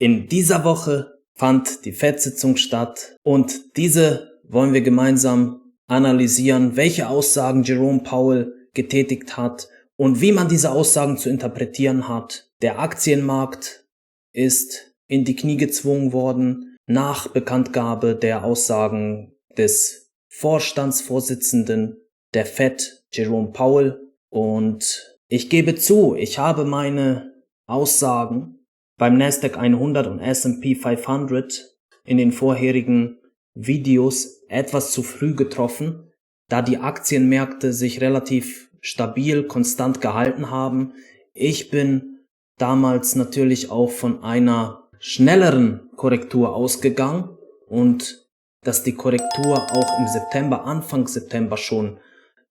In dieser Woche fand die FED Sitzung statt und diese wollen wir gemeinsam analysieren, welche Aussagen Jerome Powell getätigt hat und wie man diese Aussagen zu interpretieren hat. Der Aktienmarkt ist in die Knie gezwungen worden nach Bekanntgabe der Aussagen des Vorstandsvorsitzenden der FED, Jerome Powell. Und ich gebe zu, ich habe meine Aussagen beim Nasdaq 100 und S&P 500 in den vorherigen Videos etwas zu früh getroffen, da die Aktienmärkte sich relativ stabil, konstant gehalten haben. Ich bin damals natürlich auch von einer schnelleren Korrektur ausgegangen und dass die Korrektur auch im September, Anfang September schon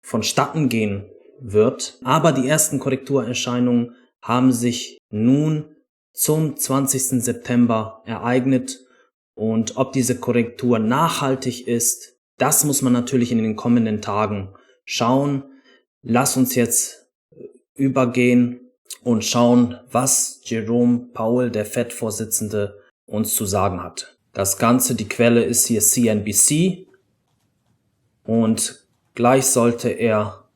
vonstatten gehen wird. Aber die ersten Korrekturerscheinungen haben sich nun zum 20. September ereignet und ob diese Korrektur nachhaltig ist, das muss man natürlich in den kommenden Tagen schauen. Lass uns jetzt übergehen und schauen, was Jerome Powell, der FED-Vorsitzende, uns zu sagen hat. Das Ganze, die Quelle ist hier CNBC und gleich sollte er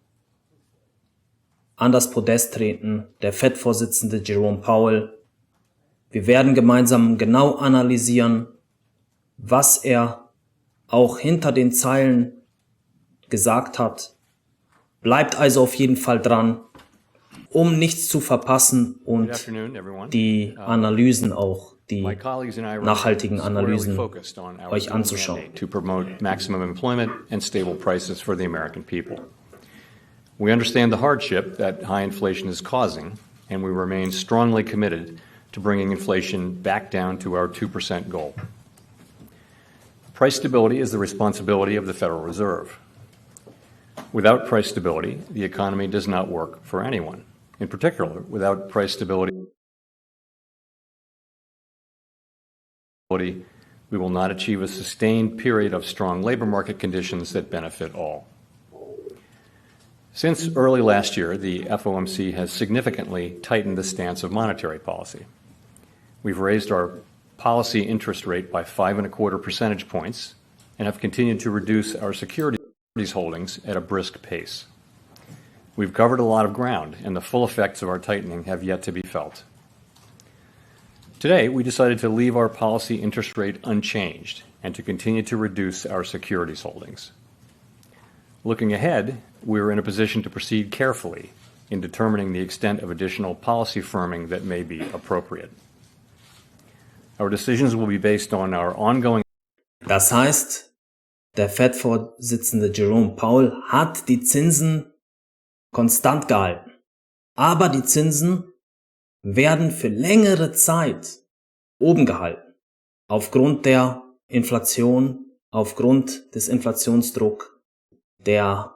an das Podest treten, der FED-Vorsitzende Jerome Powell. Wir werden gemeinsam genau analysieren, was er auch hinter den Zeilen gesagt hat. Bleibt also auf jeden Fall dran, um nichts zu verpassen und die Analysen auch, die nachhaltigen Analysen euch anzuschauen. To promote maximum employment and stable prices for the American people. We understand the hardship that high inflation is causing, and we remain strongly committed to bringing inflation back down to our 2% goal. Price stability is the responsibility of the Federal Reserve. Without price stability, the economy does not work for anyone. In particular, without price stability, we will not achieve a sustained period of strong labor market conditions that benefit all. Since early last year, the FOMC has significantly tightened the stance of monetary policy. We've raised our policy interest rate by 5.25 percentage points and have continued to reduce our securities holdings at a brisk pace. We've covered a lot of ground, and the full effects of our tightening have yet to be felt. Today, we decided to leave our policy interest rate unchanged and to continue to reduce our securities holdings. Looking ahead, we are in a position to proceed carefully in determining the extent of additional policy firming that may be appropriate. Our decisions will be based on our ongoing. Das heißt, der FED-Vorsitzende Jerome Powell hat die Zinsen konstant gehalten. Aber die Zinsen werden für längere Zeit oben gehalten. Aufgrund der Inflation, aufgrund des Inflationsdrucks, der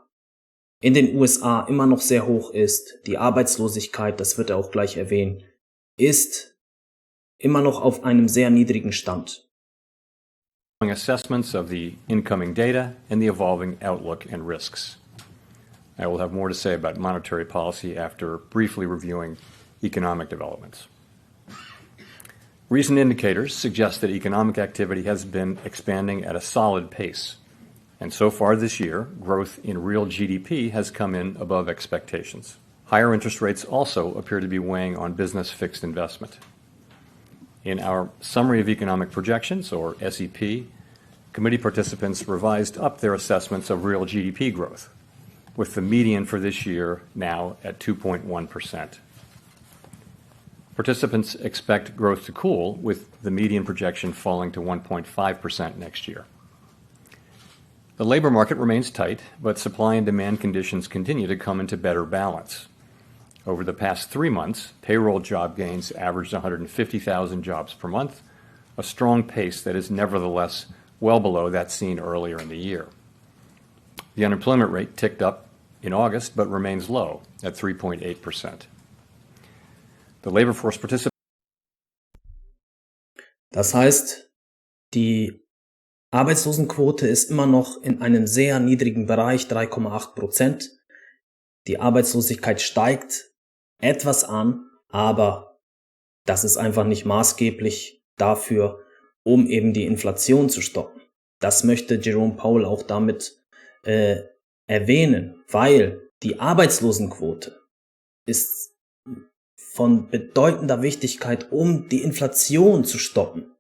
in den USA immer noch sehr hoch ist. Die Arbeitslosigkeit, das wird er auch gleich erwähnen, ist immer noch auf einem sehr niedrigen Stand. Assessments of the incoming data and the evolving outlook and risks. I will have more to say about monetary policy after briefly reviewing economic developments. Recent indicators suggest that economic activity has been expanding at a solid pace. And so far this year, growth in real GDP has come in above expectations. Higher interest rates also appear to be weighing on business fixed investment. In our Summary of Economic Projections, or SEP, committee participants revised up their assessments of real GDP growth, with the median for this year now at 2.1%. Participants expect growth to cool, with the median projection falling to 1.5% next year. The labor market remains tight, but supply and demand conditions continue to come into better balance. Over the past 3 months, payroll job gains averaged 150,000 jobs per month, a strong pace that is nevertheless well below that seen earlier in the year. The unemployment rate ticked up in August but remains low at 3.8%. The labor force participation. Das heißt, die Arbeitslosenquote ist immer noch in einem sehr niedrigen Bereich, 3,8%. Die Arbeitslosigkeit steigt etwas an, aber das ist einfach nicht maßgeblich dafür, um eben die Inflation zu stoppen. Das möchte Jerome Powell auch damit erwähnen, weil die Arbeitslosenquote ist von bedeutender Wichtigkeit, um die Inflation zu stoppen.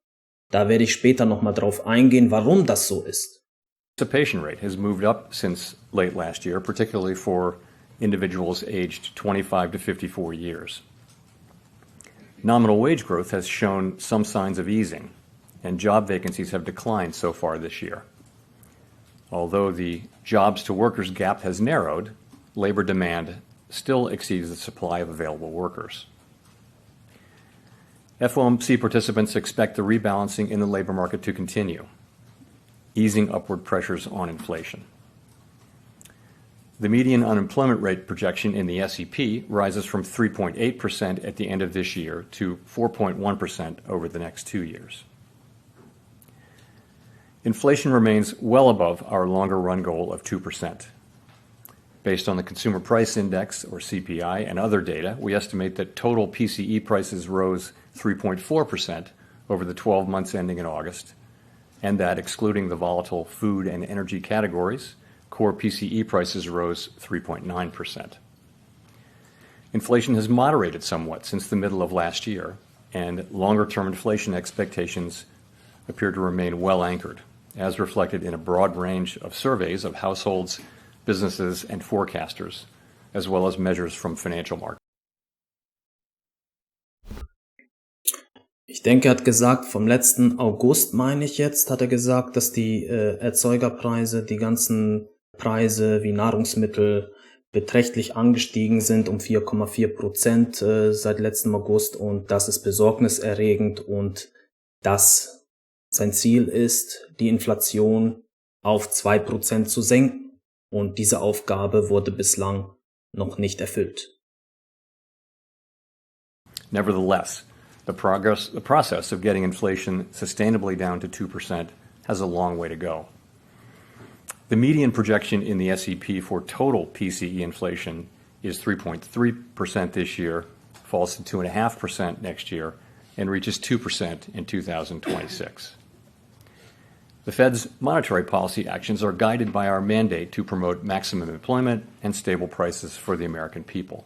Da werde ich später nochmal drauf eingehen, warum das so ist. The participation rate has moved up since late last year, particularly for individuals aged 25 to 54 years. Nominal wage growth has shown some signs of easing, and job vacancies have declined so far this year. Although the jobs-to-workers gap has narrowed, labor demand still exceeds the supply of available workers. FOMC participants expect the rebalancing in the labor market to continue, easing upward pressures on inflation. The median unemployment rate projection in the SEP rises from 3.8% at the end of this year to 4.1% over the next 2 years. Inflation remains well above our longer run goal of 2%. Based on the Consumer Price Index, or CPI, and other data, we estimate that total PCE prices rose 3.4% over the 12 months ending in August, and that, excluding the volatile food and energy categories, core PCE prices rose 3.9%. Inflation has moderated somewhat since the middle of last year, and longer-term inflation expectations appear to remain well anchored, as reflected in a broad range of surveys of households, businesses, and forecasters, as well as measures from financial markets. Ich denke, er hat gesagt, vom letzten August, meine ich jetzt, hat er gesagt, dass die Erzeugerpreise, die ganzen Preise wie Nahrungsmittel beträchtlich angestiegen sind um 4,4% seit letztem August, und das ist besorgniserregend, und dass sein Ziel ist, die Inflation auf 2% zu senken, und diese Aufgabe wurde bislang noch nicht erfüllt. Nevertheless, the process of getting inflation sustainably down to 2% has a long way to go. The median projection in the SEP for total PCE inflation is 3.3% this year, falls to 2.5% next year, and reaches 2% in 2026. The Fed's monetary policy actions are guided by our mandate to promote maximum employment and stable prices for the American people.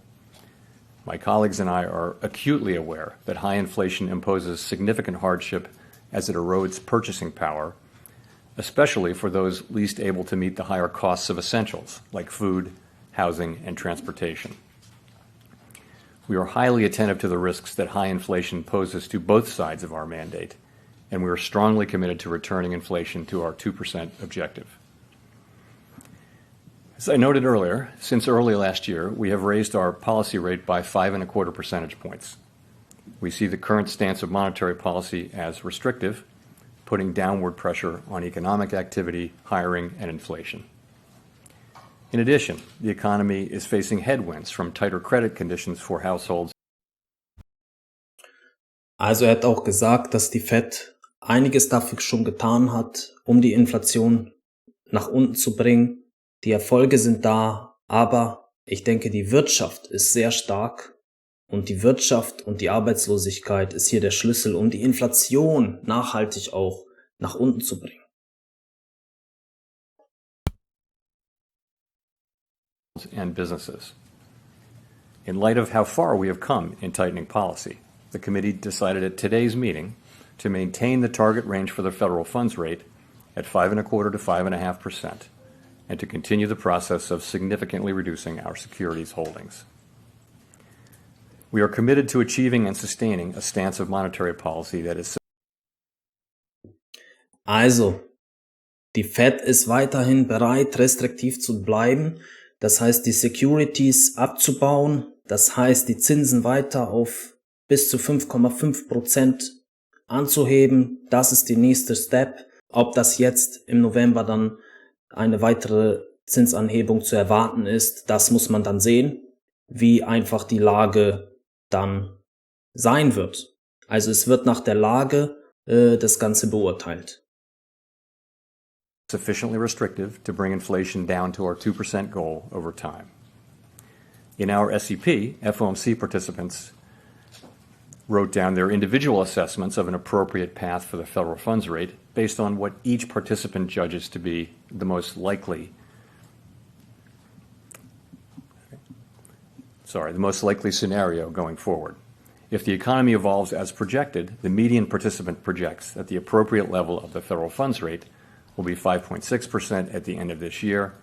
My colleagues and I are acutely aware that high inflation imposes significant hardship as it erodes purchasing power, especially for those least able to meet the higher costs of essentials like food, housing, and transportation. We are highly attentive to the risks that high inflation poses to both sides of our mandate, and we are strongly committed to returning inflation to our 2% objective. As I noted earlier, since early last year, we have raised our policy rate by 5.25 percentage points. We see the current stance of monetary policy as restrictive, putting downward pressure on economic activity, hiring, and inflation. In addition, the economy is facing headwinds from tighter credit conditions for households. Also er hat auch gesagt, dass die FED einiges dafür schon getan hat, um die Inflation nach unten zu bringen. Die Erfolge sind da, aber ich denke, die Wirtschaft ist sehr stark, und die Wirtschaft und die Arbeitslosigkeit ist hier der Schlüssel, um die Inflation nachhaltig auch nach unten zu bringen. And businesses. In light of how far we have come in tightening policy, the committee decided at today's meeting to maintain the target range for the federal funds rate at 5.25% to 5.5%, and to continue the process of significantly reducing our securities holdings. We are committed to achieving and sustaining a stance of monetary policy that is. Also, die Fed ist weiterhin bereit, restriktiv zu bleiben. Das heißt, die Securities abzubauen. Das heißt, die Zinsen weiter auf bis zu 5,5% anzuheben. Das ist die nächste Step. Ob das jetzt im November dann eine weitere Zinsanhebung zu erwarten ist, das muss man dann sehen, wie einfach die Lage dann sein wird. Also es wird nach der Lage das Ganze beurteilt. Sufficiently restrictive to bring inflation down to our 2% goal over time. In our SEP, FOMC participants wrote down their individual assessments of an appropriate path for the federal funds rate based on what each participant judges to be the most likely scenario going forward. If the economy evolves as projected, the median participant projects that the appropriate level of the federal funds rate will be 5.6% at the end of this year,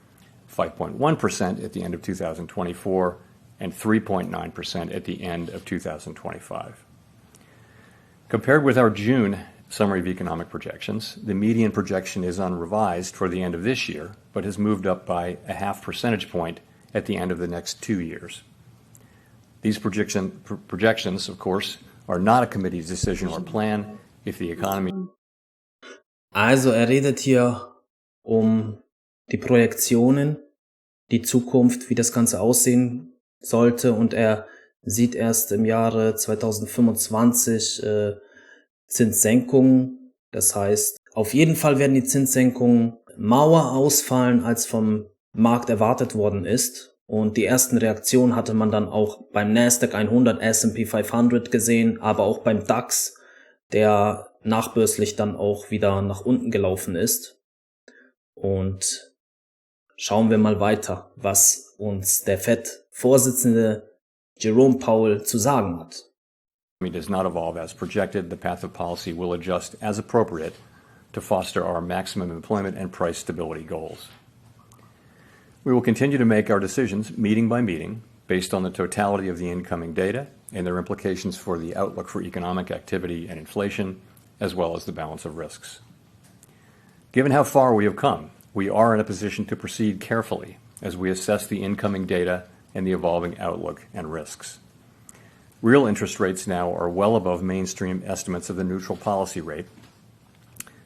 5.1% at the end of 2024, and 3.9% at the end of 2025. Compared with our June summary of economic projections, the median projection is unrevised for the end of this year, but has moved up by a half percentage point at the end of the next 2 years. These projections, of course, are not a committee's decision or plan if the economy. Also redet hier die Projektionen, die Zukunft, wie das Ganze aussehen sollte, und sieht erst im Jahre 2025 Zinssenkungen. Das heißt, auf jeden Fall werden die Zinssenkungen mauer ausfallen, als vom Markt erwartet worden ist. Und die ersten Reaktionen hatte man dann auch beim Nasdaq 100, S&P 500 gesehen, aber auch beim DAX, der nachbörslich dann auch wieder nach unten gelaufen ist. Und schauen wir mal weiter, was uns der FED-Vorsitzende Jerome Powell zu sagen hat. Does not evolve as projected, the path of policy will adjust as appropriate to foster our maximum employment and price stability goals. We will continue to make our decisions meeting by meeting based on the totality of the incoming data and their implications for the outlook for economic activity and inflation, as well as the balance of risks. Given how far we have come, we are in a position to proceed carefully as we assess the incoming data and the evolving outlook and risks. Real interest rates now are well above mainstream estimates of the neutral policy rate,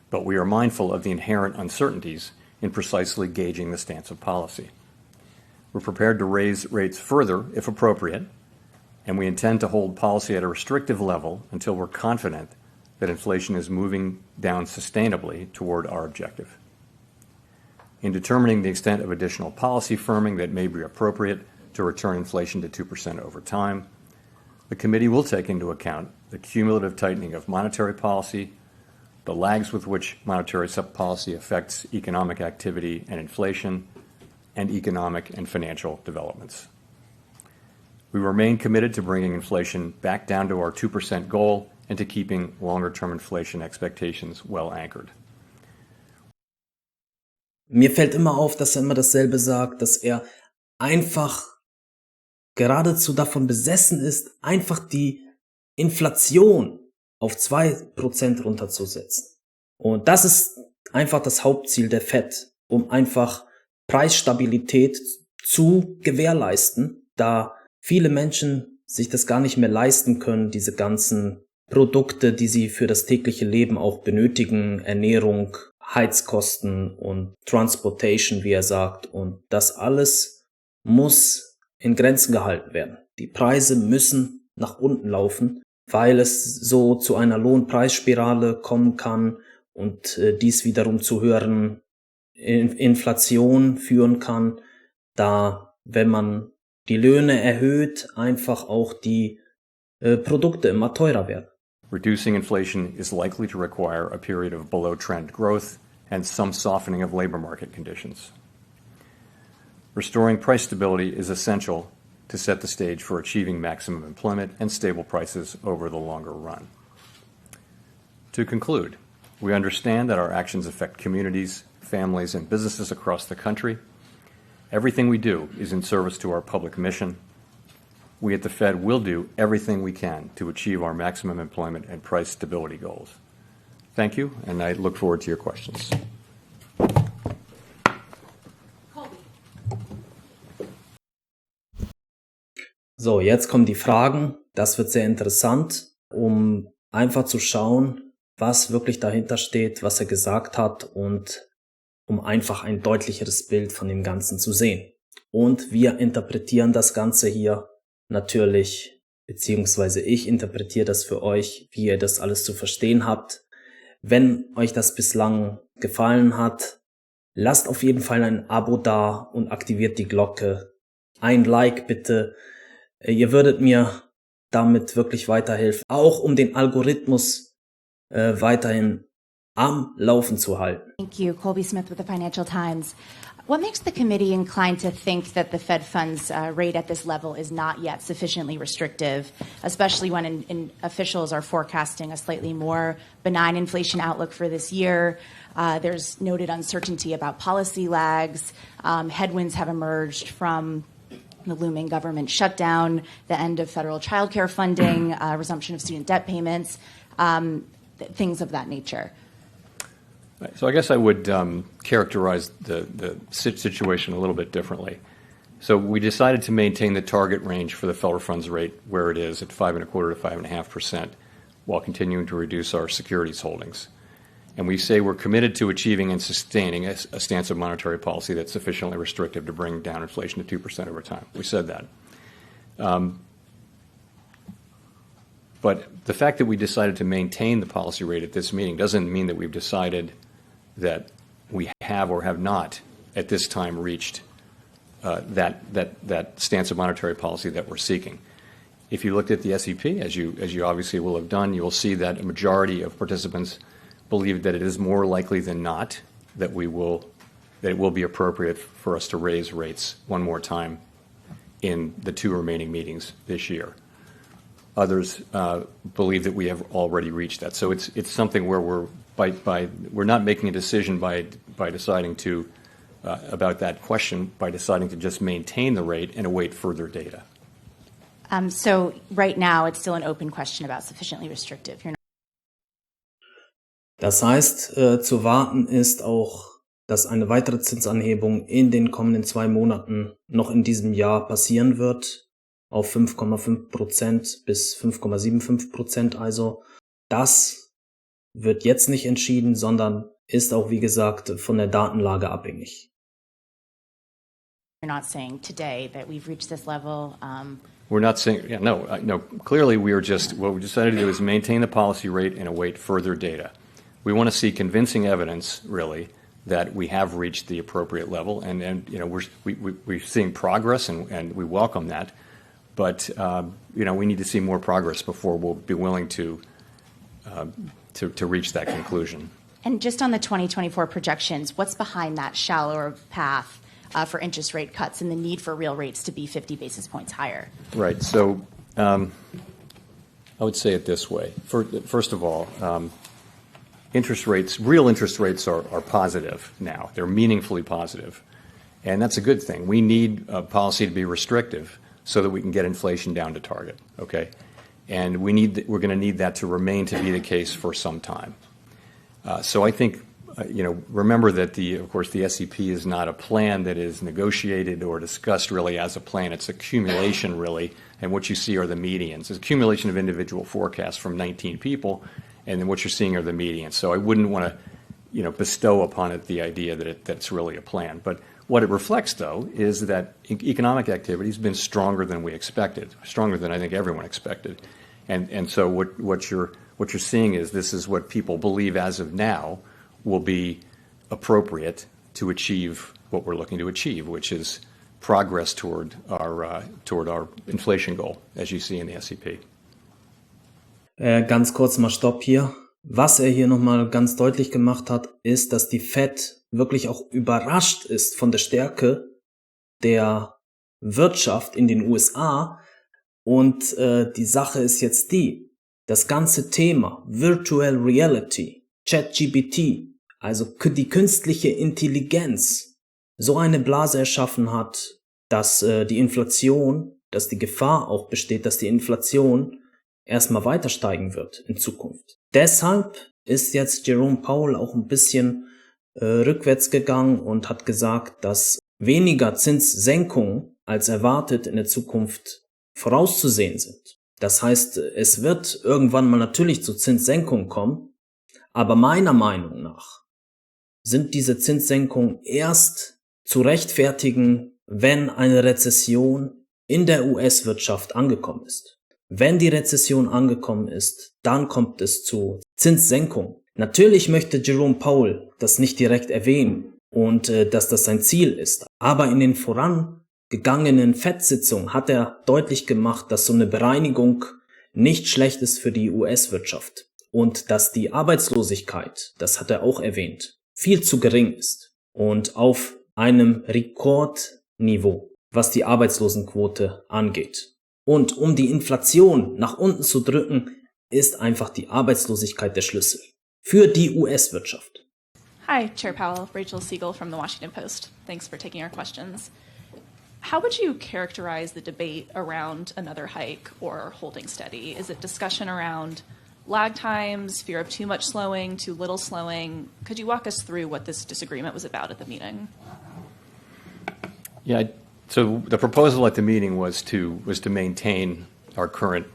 but we are mindful of the inherent uncertainties in precisely gauging the stance of policy. We're prepared to raise rates further if appropriate, and we intend to hold policy at a restrictive level until we're confident that inflation is moving down sustainably toward our objective. In determining the extent of additional policy firming that may be appropriate to return inflation to 2% over time, the committee will take into account the cumulative tightening of monetary policy, the lags with which monetary policy affects economic activity and inflation, and economic and financial developments. We remain committed to bringing inflation back down to our 2% goal and to keeping longer-term inflation expectations well anchored. Mir fällt immer auf, dass immer dasselbe sagt, dass einfach geradezu davon besessen ist, einfach die Inflation auf 2% runterzusetzen. Und das ist einfach das Hauptziel der FED, um einfach Preisstabilität zu gewährleisten, da viele Menschen sich das gar nicht mehr leisten können, diese ganzen Produkte, die sie für das tägliche Leben auch benötigen, Ernährung, Heizkosten und Transportation, wie er sagt. Und das alles muss in Grenzen gehalten werden. Die Preise müssen nach unten laufen, weil es so zu einer Lohnpreisspirale kommen kann und dies wiederum zu höheren Inflation führen kann, da, wenn man die Löhne erhöht, einfach auch die Produkte immer teurer werden. Reducing inflation is likely to require a period of below-trend growth and some softening of labor market conditions. Restoring price stability is essential to set the stage for achieving maximum employment and stable prices over the longer run. To conclude, we understand that our actions affect communities, families, and businesses across the country. Everything we do is in service to our public mission. We at the Fed will do everything we can to achieve our maximum employment and price stability goals. Thank you, and I look forward to your questions. So, jetzt kommen die Fragen. Das wird sehr interessant, um einfach zu schauen, was wirklich dahinter steht, was er gesagt hat und um einfach ein deutlicheres Bild von dem Ganzen zu sehen. Und wir interpretieren das Ganze hier natürlich, beziehungsweise ich interpretiere das für euch, wie ihr das alles zu verstehen habt. Wenn euch das bislang gefallen hat, lasst auf jeden Fall ein Abo da und aktiviert die Glocke. Ein Like bitte. Ihr würdet mir damit wirklich weiterhelfen, auch um den Algorithmus weiterhin am Laufen zu halten. Thank you. Colby Smith with the Financial Times. What makes the committee inclined to think that the Fed funds rate at this level is not yet sufficiently restrictive, especially when officials are forecasting a slightly more benign inflation outlook for this year? There's noted uncertainty about policy lags. Headwinds have emerged from the looming government shutdown, the end of federal child care funding, resumption of student debt payments, things of that nature. So I guess I would characterize the situation a little bit differently. So we decided to maintain the target range for the federal funds rate where it is at 5.25% to 5.5%, while continuing to reduce our securities holdings. And we say we're committed to achieving and sustaining a stance of monetary policy that's sufficiently restrictive to bring down inflation to 2% over time. We said that. But the fact that we decided to maintain the policy rate at this meeting doesn't mean that we've decided that we have or have not at this time reached that stance of monetary policy that we're seeking. If you looked at the SEP, as you obviously will have done, you will see that a majority of participants believe that it is more likely than not that it will be appropriate for us to raise rates one more time in the 2 remaining meetings this year. Others believe that we have already reached that. So it's something where we're not making a decision by deciding to about that question by deciding to just maintain the rate and await further data. So right now it's still an open question about sufficiently restrictive. You're not. Das heißt, zu warten ist auch, dass eine weitere Zinsanhebung in den kommenden 2 Monaten noch in diesem Jahr passieren wird, auf 5,5% bis 5,75%. Also das wird jetzt nicht entschieden, sondern ist auch, wie gesagt, von der Datenlage abhängig. You're not saying today that we've reached this level. We're not saying, no. Clearly, what we decided to do is maintain the policy rate and await further data. We want to see convincing evidence, really, that we have reached the appropriate level, and we're seeing progress, and we welcome that. But we need to see more progress before we'll be willing to reach that conclusion. And just on the 2024 projections, what's behind that shallower path for interest rate cuts and the need for real rates to be 50 basis points higher? Right. So I would say it this way. First of all, real interest rates are positive now. They're meaningfully positive. And that's a good thing. We need policy to be restrictive so that we can get inflation down to target, okay? And we're going to need that to remain to be the case for some time. So I think, remember that of course, the SEP is not a plan that is negotiated or discussed really as a plan. It's accumulation, really, and what you see are the medians. It's accumulation of individual forecasts from 19 people, and then what you're seeing are the medians. So I wouldn't want to, bestow upon it the idea that it's really a plan. But what it reflects, though, is that economic activity has been stronger than we expected, stronger than I think everyone expected. And so what you're seeing is this is what people believe as of now will be appropriate to achieve what we're looking to achieve, which is progress toward our inflation goal, as you see in the SEP. Ganz kurz mal Stopp hier. Was hier nochmal ganz deutlich gemacht hat, ist, dass die FED wirklich auch überrascht ist von der Stärke der Wirtschaft in den USA. Und die Sache ist jetzt das ganze Thema Virtual Reality, ChatGPT, also die künstliche Intelligenz, so eine Blase erschaffen hat, dass dass die Gefahr auch besteht, dass die Inflation erstmal weiter steigen wird in Zukunft. Deshalb ist jetzt Jerome Powell auch ein bisschen rückwärts gegangen und hat gesagt, dass weniger Zinssenkungen als erwartet in der Zukunft vorauszusehen sind. Das heißt, es wird irgendwann mal natürlich zu Zinssenkungen kommen, aber meiner Meinung nach sind diese Zinssenkungen erst zu rechtfertigen, wenn eine Rezession in der US-Wirtschaft angekommen ist. Wenn die Rezession angekommen ist, dann kommt es zu Zinssenkungen. Natürlich möchte Jerome Powell das nicht direkt erwähnen und dass das sein Ziel ist. Aber in den vorangegangenen FED-Sitzungen hat er deutlich gemacht, dass so eine Bereinigung nicht schlecht ist für die US-Wirtschaft und dass die Arbeitslosigkeit, das hat er auch erwähnt, viel zu gering ist und auf einem Rekordniveau, was die Arbeitslosenquote angeht. Und um die Inflation nach unten zu drücken, ist einfach die Arbeitslosigkeit der Schlüssel für die US-Wirtschaft. Hi, Chair Powell. Rachel Siegel from the Washington Post. Thanks for taking our questions. How would you characterize the debate around another hike or holding steady? Is it discussion around lag times, fear of too much slowing, too little slowing? Could you walk us through what this disagreement was about at the meeting? Yeah, so the proposal at the meeting was to maintain our current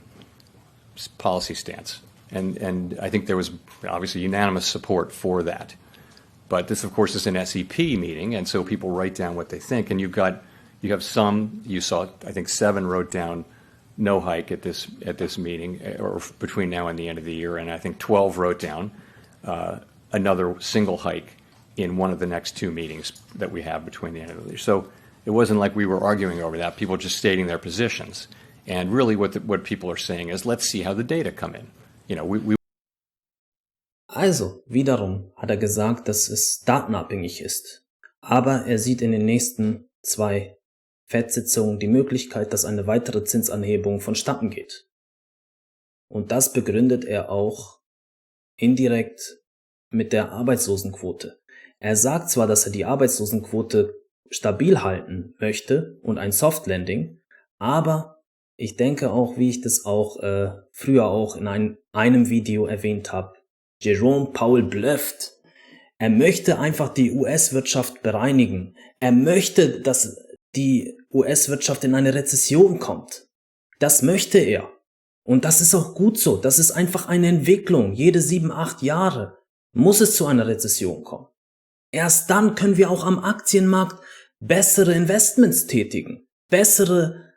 policy stance. And I think there was obviously unanimous support for that. But this, of course, is an SEP meeting, and so people write down what they think. And you have some, you saw, I think 7 wrote down no hike at this meeting, or between now and the end of the year, and I think 12 wrote down another single hike in one of the next 2 meetings that we have between the end of the year. So it wasn't like we were arguing over that. People just stating their positions. And really what people are saying is, let's see how the data come in. You know, we Also, wiederum hat er gesagt, dass es datenabhängig ist. Aber er sieht in den nächsten 2 FED-Sitzungen die Möglichkeit, dass eine weitere Zinsanhebung vonstatten geht. Und das begründet er auch indirekt mit der Arbeitslosenquote. Er sagt zwar, dass er die Arbeitslosenquote stabil halten möchte und ein Soft Landing, aber ich denke auch, wie ich das auch früher auch in einem Video erwähnt habe, Jerome Powell blufft. Er möchte einfach die US-Wirtschaft bereinigen. Er möchte, dass die US-Wirtschaft in eine Rezession kommt. Das möchte er. Und das ist auch gut so. Das ist einfach eine Entwicklung. Jede 7, 8 Jahre muss es zu einer Rezession kommen. Erst dann können wir auch am Aktienmarkt bessere Investments tätigen, bessere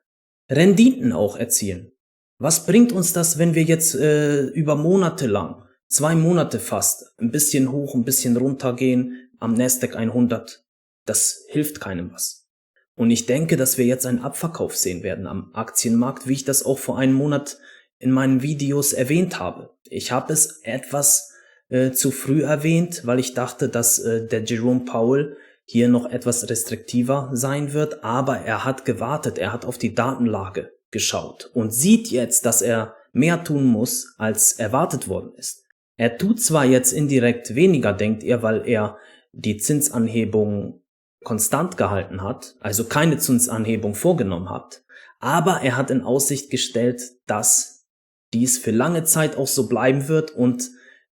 Renditen auch erzielen. Was bringt uns das, wenn wir jetzt über Monate lang, 2 Monate fast, ein bisschen hoch, ein bisschen runter gehen am Nasdaq 100? Das hilft keinem was. Und ich denke, dass wir jetzt einen Abverkauf sehen werden am Aktienmarkt, wie ich das auch vor einem Monat in meinen Videos erwähnt habe. Ich habe es etwas zu früh erwähnt, weil ich dachte, dass der Jerome Powell hier noch etwas restriktiver sein wird, aber er hat gewartet, er hat auf die Datenlage geschaut und sieht jetzt, dass er mehr tun muss, als erwartet worden ist. Er tut zwar jetzt indirekt weniger, denkt er, weil er die Zinsanhebung konstant gehalten hat, also keine Zinsanhebung vorgenommen hat, aber er hat in Aussicht gestellt, dass dies für lange Zeit auch so bleiben wird und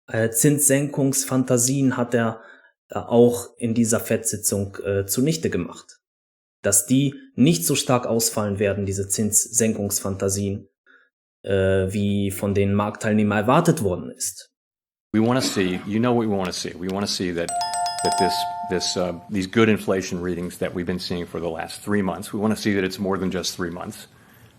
Zinssenkungsfantasien hat er auch in dieser FED-Sitzung zunichte gemacht. Dass die nicht so stark ausfallen werden, diese Zinssenkungsfantasien, wie von den Marktteilnehmern erwartet worden ist. We want to see, you know what we want to see. We want to see that these good inflation readings that we've been seeing for the last 3 months, we want to see that it's more than just 3 months,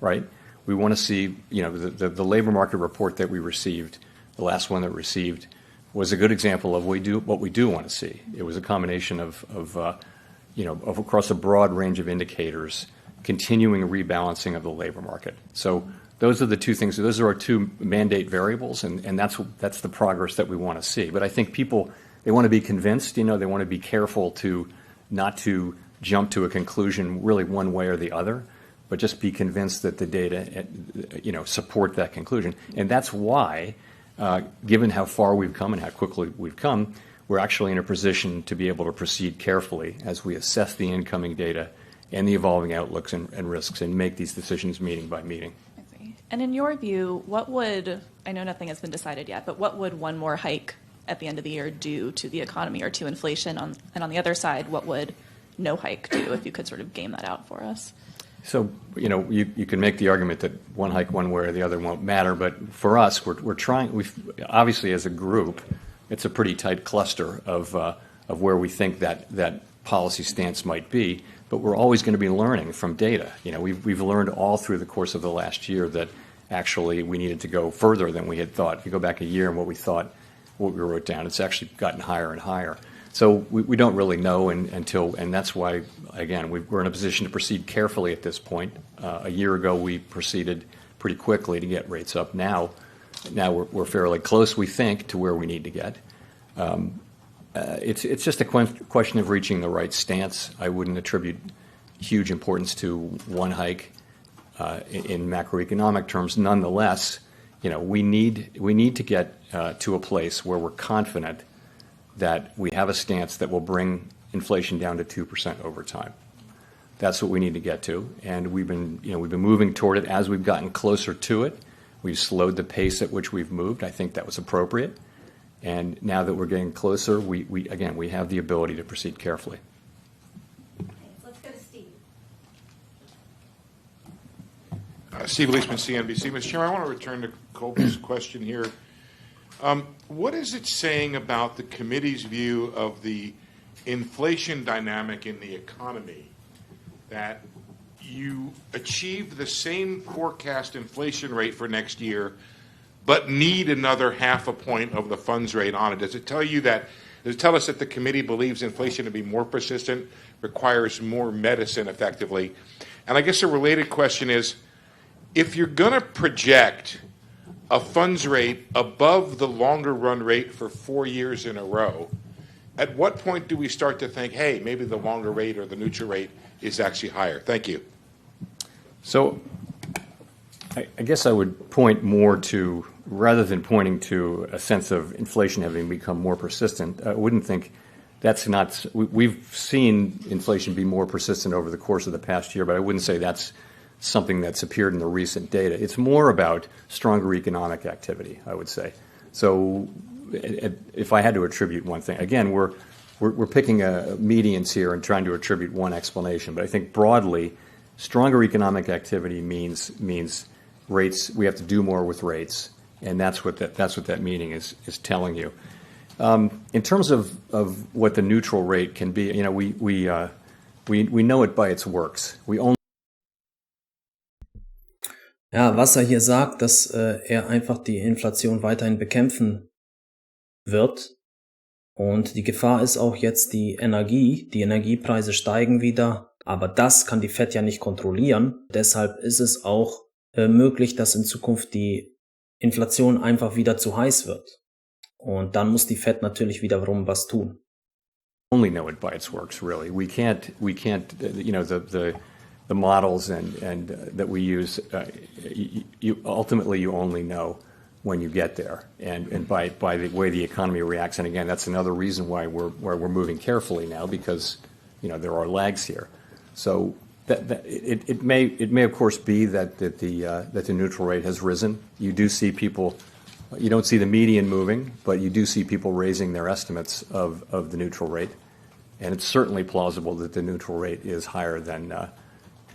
right? We want to see, you know, the labor market report that we received, the last one that we received, was a good example of what we do want to see. It was a combination of across a broad range of indicators, continuing rebalancing of the labor market. So those are the 2 things. Those are our 2 mandate variables, and that's the progress that we want to see. But I think people, they want to be convinced. You know, they want to be careful not to jump to a conclusion really one way or the other, but just be convinced that the data, support that conclusion. And that's why, given how far we've come and how quickly we've come, we're actually in a position to be able to proceed carefully as we assess the incoming data and the evolving outlooks and risks and make these decisions meeting by meeting. I see. And in your view, I know nothing has been decided yet, but what would one more hike at the end of the year do to the economy or to inflation? And on the other side, what would no hike do, if you could sort of game that out for us? So, you know, you can make the argument that one hike one way or the other won't matter, but for us, we're trying, obviously as a group, it's a pretty tight cluster of where we think that policy stance might be, but we're always going to be learning from data. You know, we've learned all through the course of the last year that actually we needed to go further than we had thought. If you go back a year and what we wrote down, it's actually gotten higher and higher. So we don't really know and that's why, again, we're in a position to proceed carefully at this point. A year ago, we proceeded pretty quickly to get rates up. Now we're fairly close, we think, to where we need to get. It's just a question of reaching the right stance. I wouldn't attribute huge importance to one hike in macroeconomic terms. Nonetheless, we need to get to a place where we're confident that we have a stance that will bring inflation down to 2% over time. That's what we need to get to, and we've been moving toward it as we've gotten closer to it. We've slowed the pace at which we've moved. I think that was appropriate. And now that we're getting closer, we have the ability to proceed carefully. Okay, let's go to Steve. Steve Leisman, CNBC. Mr. Chairman, I want to return to Colby's question here. What is it saying about the committee's view of the inflation dynamic in the economy that you achieve the same forecast inflation rate for next year but need another 0.5 point of the funds rate on it? Does it tell us that the committee believes inflation to be more persistent, requires more medicine effectively? And I guess a related question is, if you're going to project a funds rate above the longer run rate for 4 years in a row, at what point do we start to think, hey, maybe the longer rate or the neutral rate is actually higher? Thank you. So I guess I would point more to, rather than pointing to a sense of inflation having become more persistent, I wouldn't think that's not, we've seen inflation be more persistent over the course of the past year, but I wouldn't say that's something that's appeared in the recent data. It's more about stronger economic activity, I would say. So if I had to attribute one thing, again, we're picking medians here and trying to attribute one explanation, but I think broadly, stronger economic activity means rates. We have to do more with rates, and that's what that meaning is telling you. In terms of what the neutral rate can be, we know it by its works. We only Ja, was hier sagt, dass er einfach die Inflation weiterhin bekämpfen wird. Und die Gefahr ist auch jetzt die Energiepreise steigen wieder, aber das kann die FED ja nicht kontrollieren. Deshalb ist es auch möglich, dass in Zukunft die Inflation einfach wieder zu heiß wird. Und dann muss die FED natürlich wiederum was tun. Only know it by its works, really. We can't the models and that we use, you only know when you get there, and by the way the economy reacts. And again, that's another reason why we're moving carefully now, because there are lags here. So it may of course be that the neutral rate has risen. You do see people. You don't see the median moving, but you do see people raising their estimates of the neutral rate, and it's certainly plausible that the neutral rate is higher than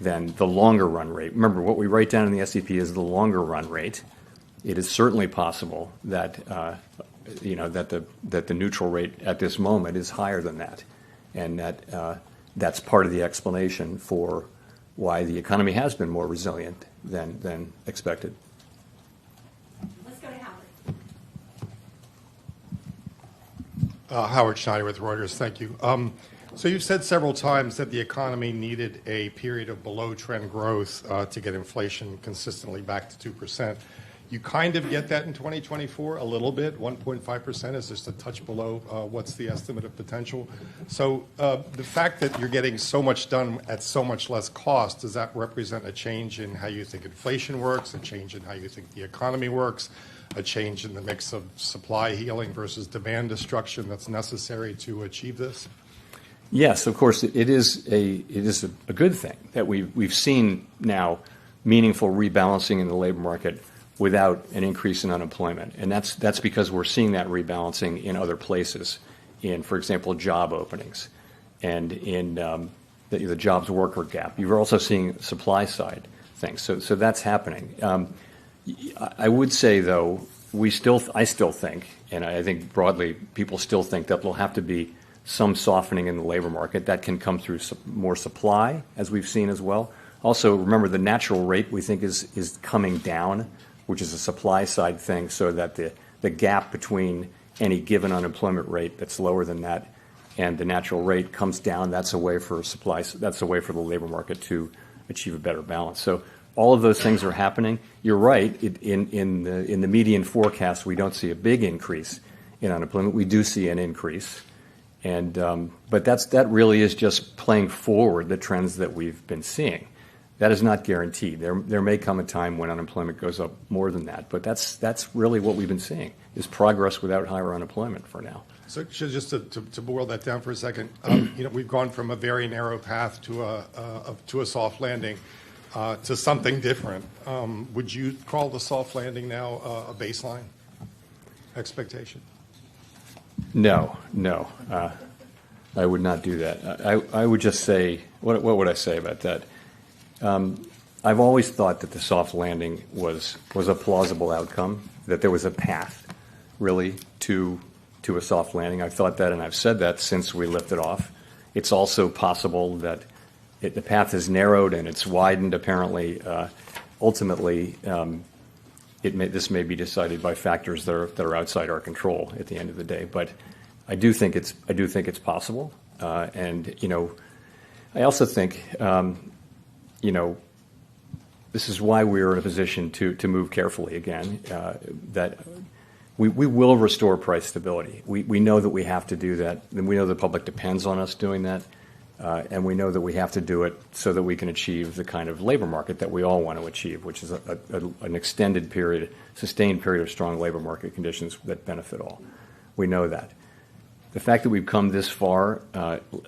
the longer run rate. Remember, what we write down in the SEP is the longer run rate. It is certainly possible that that the neutral rate at this moment is higher than that, and that's part of the explanation for why the economy has been more resilient than expected. Let's go to Howard. Howard Schneider with Reuters. Thank you. So you've said several times that the economy needed a period of below-trend growth to get inflation consistently back to 2%. You kind of get that in 2024, a little bit. 1.5% is just a touch below what's the estimate of potential. So the fact that you're getting so much done at so much less cost, does that represent a change in how you think inflation works, a change in how you think the economy works, a change in the mix of supply healing versus demand destruction that's necessary to achieve this? Yes, of course, it is a good thing that we've seen now meaningful rebalancing in the labor market without an increase in unemployment, and that's because we're seeing that rebalancing in other places, in, for example, job openings, and in the jobs worker gap. You're also seeing supply side things, so that's happening. I would say, though, I still think, and I think broadly people still think that there'll have to be some softening in the labor market. That can come through more supply, as we've seen as well. Also, remember, the natural rate we think is coming down, which is a supply side thing, so that the gap between any given unemployment rate that's lower than that and the natural rate comes down. That's a way for supply. That's a way for the labor market to achieve a better balance. So all of those things are happening. You're right. In the median forecast, we don't see a big increase in unemployment. We do see an increase, and but that really is just playing forward the trends that we've been seeing. That is not guaranteed. There may come a time when unemployment goes up more than that, but that's really what we've been seeing is progress without higher unemployment for now. So just to boil that down for a second, we've gone from a very narrow path to a soft landing to something different. Would you call the soft landing now a baseline expectation? No, I would not do that. I would just say, what would I say about that? I've always thought that the soft landing was a plausible outcome, that there was a path, really, to a soft landing. I've thought that, and I've said that since we lifted off. It's also possible that the path has narrowed and it's widened. Apparently, ultimately, this may be decided by factors that are outside our control at the end of the day. But I do think it's possible, and I also think. This is why we're in a position to move carefully again, that we will restore price stability. We know that we have to do that, and we know the public depends on us doing that, and we know that we have to do it so that we can achieve the kind of labor market that we all want to achieve, which is an extended period, sustained period of strong labor market conditions that benefit all. We know that. The fact that we've come this far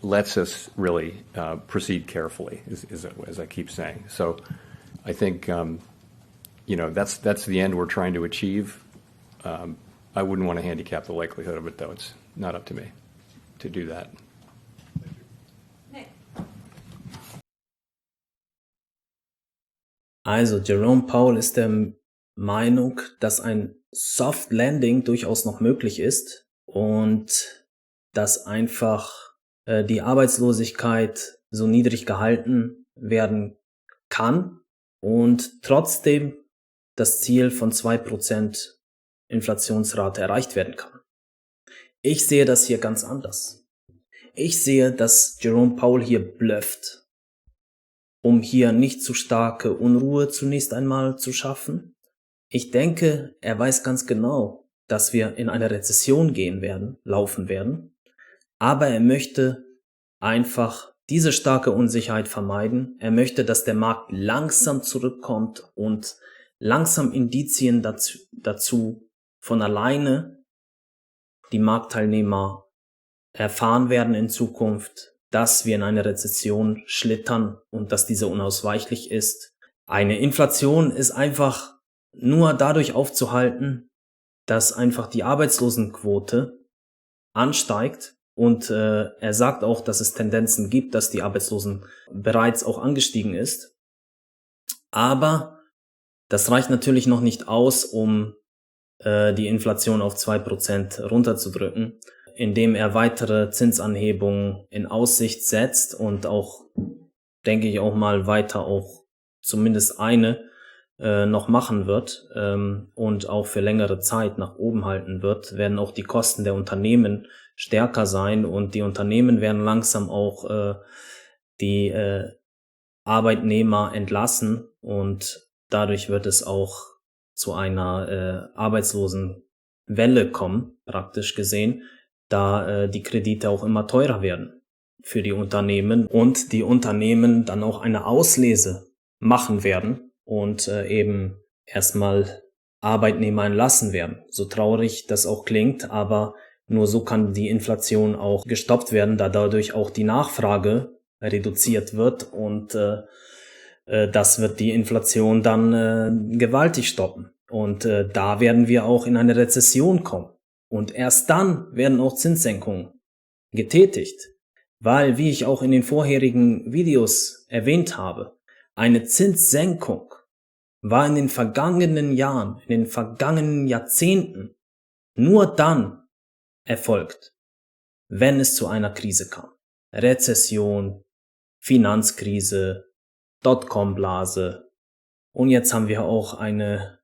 lets us really proceed carefully, as I keep saying. So I think, that's the end we're trying to achieve. I wouldn't want to handicap the likelihood of it, though. It's not up to me to do that. Also Jerome Powell ist der Meinung, dass ein Soft Landing durchaus noch möglich ist und dass einfach die Arbeitslosigkeit so niedrig gehalten werden kann und trotzdem das Ziel von 2% Inflationsrate erreicht werden kann. Ich sehe das hier ganz anders. Ich sehe, dass Jerome Powell hier blufft, um hier nicht zu starke Unruhe zunächst einmal zu schaffen. Ich denke, er weiß ganz genau, dass wir in eine Rezession laufen werden. Aber er möchte einfach diese starke Unsicherheit vermeiden. Er möchte, dass der Markt langsam zurückkommt und langsam Indizien dazu von alleine die Marktteilnehmer erfahren werden in Zukunft, dass wir in eine Rezession schlittern und dass diese unausweichlich ist. Eine Inflation ist einfach nur dadurch aufzuhalten, dass einfach die Arbeitslosenquote ansteigt. Und er sagt auch, dass es Tendenzen gibt, dass die Arbeitslosen bereits auch angestiegen ist. Aber das reicht natürlich noch nicht aus, um die Inflation auf 2% runterzudrücken, indem er weitere Zinsanhebungen in Aussicht setzt und auch, denke ich, auch mal weiter auch zumindest eine noch machen wird und auch für längere Zeit nach oben halten wird, werden auch die Kosten der Unternehmen stärker sein und die Unternehmen werden langsam auch die Arbeitnehmer entlassen und dadurch wird es auch zu einer Arbeitslosenwelle kommen, praktisch gesehen, da die Kredite auch immer teurer werden für die Unternehmen und die Unternehmen dann auch eine Auslese machen werden und eben erstmal Arbeitnehmer entlassen werden. So traurig das auch klingt, aber nur so kann die Inflation auch gestoppt werden, da dadurch auch die Nachfrage reduziert wird und das wird die Inflation dann gewaltig stoppen. Und da werden wir auch in eine Rezession kommen. Und erst dann werden auch Zinssenkungen getätigt, weil, wie ich auch in den vorherigen Videos erwähnt habe, eine Zinssenkung war in den vergangenen Jahren, in den vergangenen Jahrzehnten nur dann erfolgt, wenn es zu einer Krise kam. Rezession, Finanzkrise, Dotcom-Blase und jetzt haben wir auch eine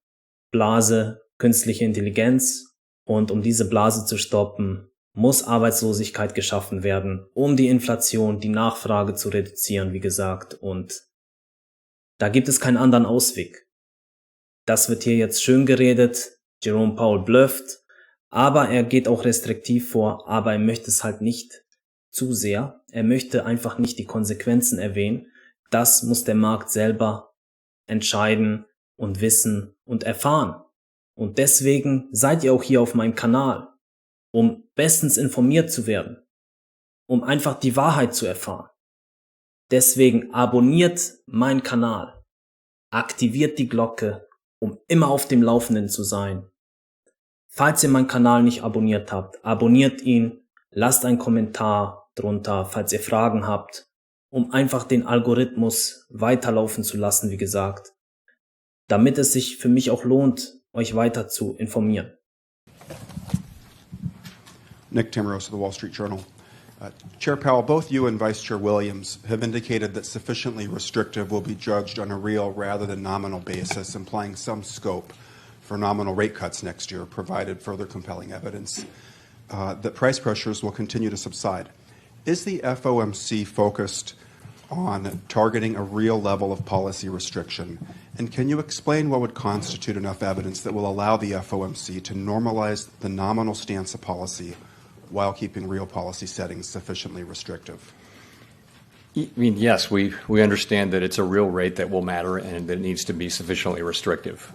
Blase, künstliche Intelligenz und um diese Blase zu stoppen, muss Arbeitslosigkeit geschaffen werden, um die Inflation, die Nachfrage zu reduzieren, wie gesagt, und Da gibt es keinen anderen Ausweg. Das wird hier jetzt schön geredet. Jerome Powell blufft, aber er geht auch restriktiv vor, aber er möchte es halt nicht zu sehr. Er möchte einfach nicht die Konsequenzen erwähnen. Das muss der Markt selber entscheiden und wissen und erfahren. Und deswegen seid ihr auch hier auf meinem Kanal, um bestens informiert zu werden, um einfach die Wahrheit zu erfahren. Deswegen abonniert meinen Kanal, aktiviert die Glocke, um immer auf dem Laufenden zu sein. Falls ihr meinen Kanal nicht abonniert habt, abonniert ihn, lasst einen Kommentar drunter, falls ihr Fragen habt, um einfach den Algorithmus weiterlaufen zu lassen, wie gesagt, damit es sich für mich auch lohnt, euch weiter zu informieren. Nick Timmeros of the Wall Street Journal. Chair Powell, both you and Vice Chair Williams have indicated that sufficiently restrictive will be judged on a real rather than nominal basis, implying some scope for nominal rate cuts next year, provided further compelling evidence that price pressures will continue to subside. Is the FOMC focused on targeting a real level of policy restriction? And can you explain what would constitute enough evidence that will allow the FOMC to normalize the nominal stance of policy while keeping real policy settings sufficiently restrictive? I mean, yes, we understand that it's a real rate that will matter and that it needs to be sufficiently restrictive.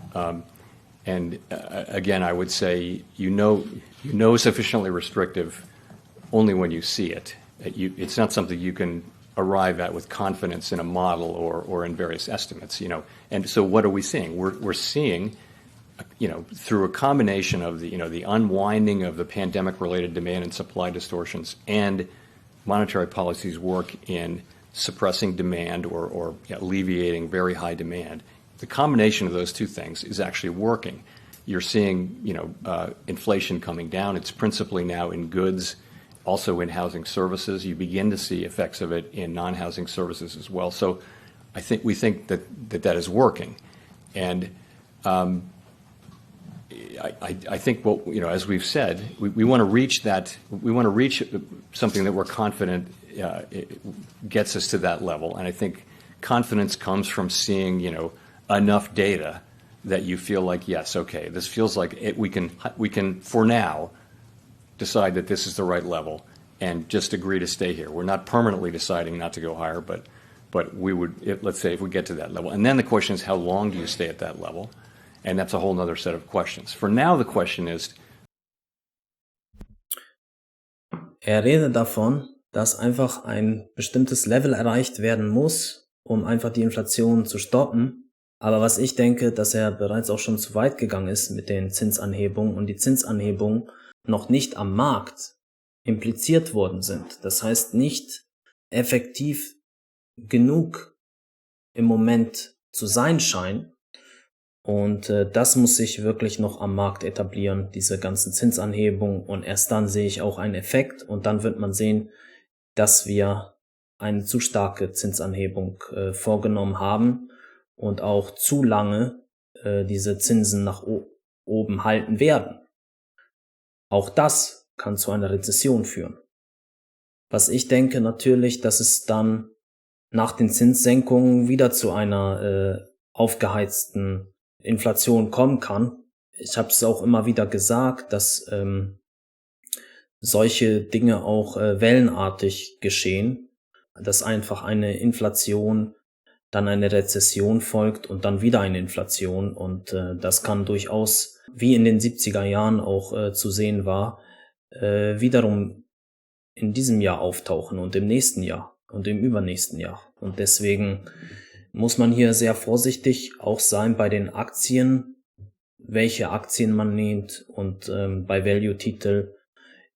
Again, I would say you know sufficiently restrictive only when you see it. It's not something you can arrive at with confidence in a model or in various estimates. And so what are we seeing? We're seeing, through a combination of the unwinding of the pandemic-related demand and supply distortions and monetary policy's work in suppressing demand or alleviating very high demand. The combination of those two things is actually working. You're seeing, inflation coming down. It's principally now in goods, also in housing services. You begin to see effects of it in non-housing services as well. So we think that is working. And I think as we've said, we want to reach that. We want to reach something that we're confident it gets us to that level. And I think confidence comes from seeing, enough data that you feel like, yes, okay, this feels like we can for now decide that this is the right level and just agree to stay here. We're not permanently deciding not to go higher, but we would, let's say, if we get to that level. And then the question is, how long do you stay at that level? And that's a whole other set of questions. For now, the question is. Redet davon, dass einfach ein bestimmtes Level erreicht werden muss, um einfach die Inflation zu stoppen. Aber was ich denke, dass bereits auch schon zu weit gegangen ist mit den Zinsanhebungen und die Zinsanhebungen noch nicht am Markt impliziert worden sind. Das heißt, nicht effektiv genug im Moment zu sein scheinen. Und das muss sich wirklich noch am Markt etablieren, diese ganzen Zinsanhebungen. Und erst dann sehe ich auch einen Effekt. Und dann wird man sehen, dass wir eine zu starke Zinsanhebung vorgenommen haben und auch zu lange diese Zinsen nach oben halten werden. Auch das kann zu einer Rezession führen. Was ich denke natürlich, dass es dann nach den Zinssenkungen wieder zu einer aufgeheizten Inflation kommen kann. Ich habe es auch immer wieder gesagt, dass solche Dinge auch wellenartig geschehen, dass einfach eine Inflation, dann eine Rezession folgt und dann wieder eine Inflation. Und das kann durchaus, wie in den 70er Jahren auch zu sehen war, wiederum in diesem Jahr auftauchen und im nächsten Jahr und im übernächsten Jahr. Und deswegen muss man hier sehr vorsichtig auch sein bei den Aktien, welche Aktien man nimmt. Und bei Value-Titel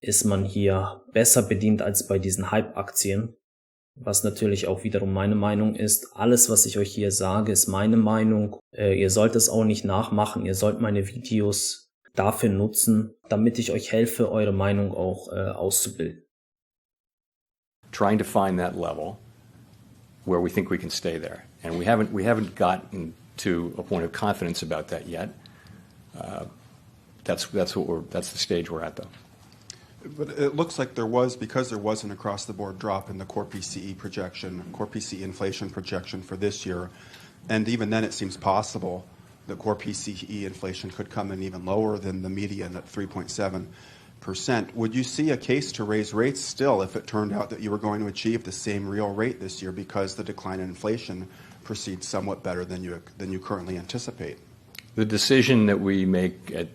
ist man hier besser bedient als bei diesen Hype-Aktien. Was natürlich auch wiederum meine Meinung ist. Alles, was ich euch hier sage, ist meine Meinung. Ihr sollt es auch nicht nachmachen. Ihr sollt meine Videos dafür nutzen, damit ich euch helfe, eure Meinung auch auszubilden. Trying to find that level where we think we can stay there. And we haven't gotten to a point of confidence about that yet. That's the stage we're at, though. But it looks like because there was an across-the-board drop in the core PCE projection, core PCE inflation projection for this year, And even then, it seems possible that core PCE inflation could come in even lower than the median at 3.7%. Would you see a case to raise rates still if it turned out that you were going to achieve the same real rate this year because the decline in inflation proceeds somewhat better than you currently anticipate? The decision that we make at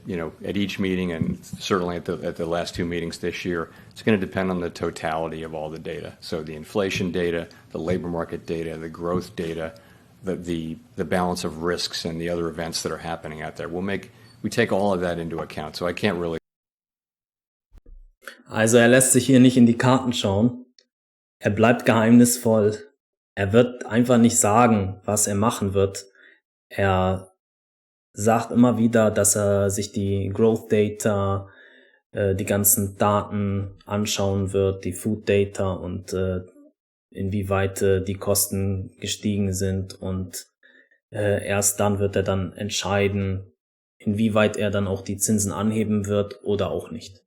each meeting, and certainly at the last two meetings this year, it's going to depend on the totality of all the data. So the inflation data, the labor market data, the growth data, the balance of risks and the other events that are happening out there. We take all of that into account. So I can't really. Also er lässt sich hier nicht in die Karten schauen. Er bleibt geheimnisvoll. Er wird einfach nicht sagen, was er machen wird. Er sagt immer wieder, dass er sich die Growth Data, die ganzen Daten anschauen wird, die Food Data und inwieweit die Kosten gestiegen sind, und erst dann wird er dann entscheiden, inwieweit er dann auch die Zinsen anheben wird oder auch nicht.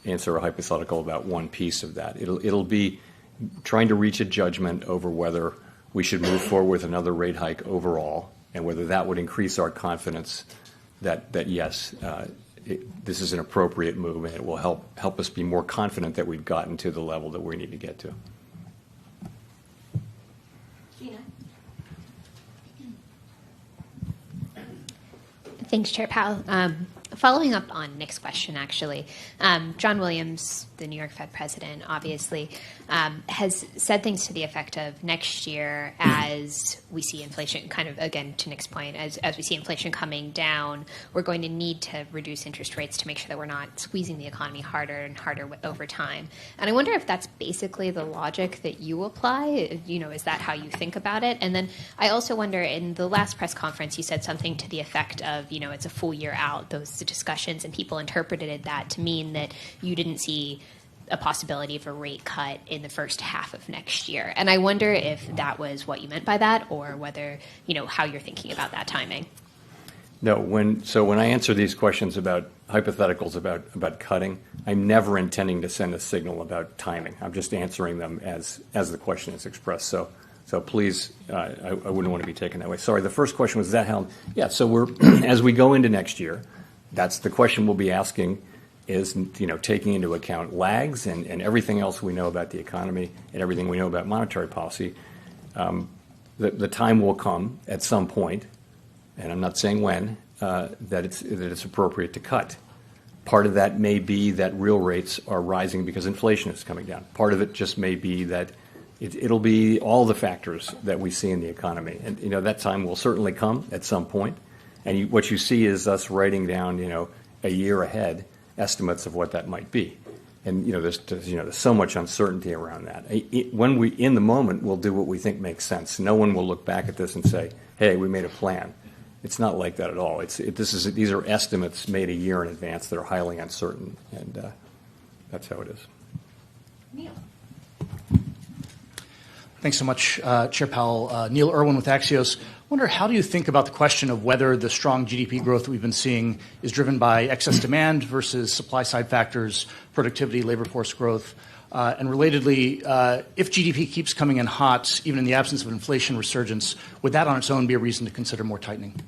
Answer a hypothetical about one piece of that. It'll be trying to reach a judgment over whether we should move forward with another rate hike overall, and whether that would increase our confidence that yes, this is an appropriate move, and it will help us be more confident that we've gotten to the level that we need to get to. Gina. Thanks, Chair Powell. Following up on Nick's question, actually, John Williams, the New York Fed president, obviously, has said things to the effect of next year, as we see inflation, kind of, again, to Nick's point, as we see inflation coming down, we're going to need to reduce interest rates to make sure that we're not squeezing the economy harder and harder over time. And I wonder if that's basically the logic that you apply. Is that how you think about it? And then I also wonder, in the last press conference, you said something to the effect of, it's a full year out, those discussions, and people interpreted that to mean that you didn't see a possibility of a rate cut in the first half of next year. And I wonder if that was what you meant by that, or whether, how you're thinking about that timing. No, when I answer these questions about hypotheticals about cutting, I'm never intending to send a signal about timing. I'm just answering them as the question is expressed. So please, I wouldn't want to be taken that way. Sorry, the first question was that how? Yeah, so we're as we go into next year, that's the question we'll be asking, is taking into account lags and everything else we know about the economy and everything we know about monetary policy. The time will come at some point, and I'm not saying when, that it's appropriate to cut. Part of that may be that real rates are rising because inflation is coming down. Part of it just may be that it'll be all the factors that we see in the economy, and that time will certainly come at some point. And what you see is us writing down, a year ahead estimates of what that might be. And there's so much uncertainty around that. When we, in the moment, we'll do what we think makes sense. No one will look back at this and say, "Hey, we made a plan." It's not like that at all. These are estimates made a year in advance that are highly uncertain, and that's how it is. Neil. Thanks so much, Chair Powell. Neil Irwin with Axios. I wonder, how do you think about the question of whether the strong GDP growth that we've been seeing is driven by excess demand versus supply-side factors, productivity, labor force growth? And relatedly, if GDP keeps coming in hot, even in the absence of inflation resurgence, would that on its own be a reason to consider more tightening?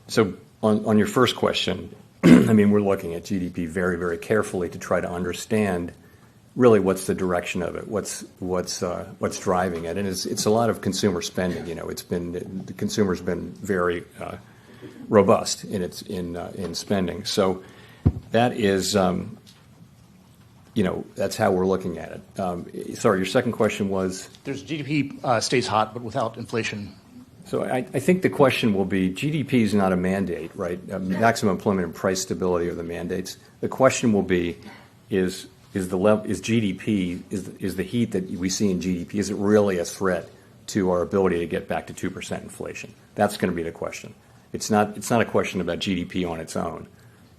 So on your first question, we're looking at GDP very, very carefully to try to understand really what's the direction of it, what's driving it, and it's a lot of consumer spending. The consumer's been very robust in spending. So that is that's how we're looking at it. Sorry, your second question was? There's GDP stays hot, but without inflation. So I think the question will be, GDP is not a mandate, right? Maximum employment and price stability are the mandates. The question will be, is GDP, is the heat that we see in GDP, is it really a threat to our ability to get back to 2% inflation? That's going to be the question. It's not a question about GDP on its own.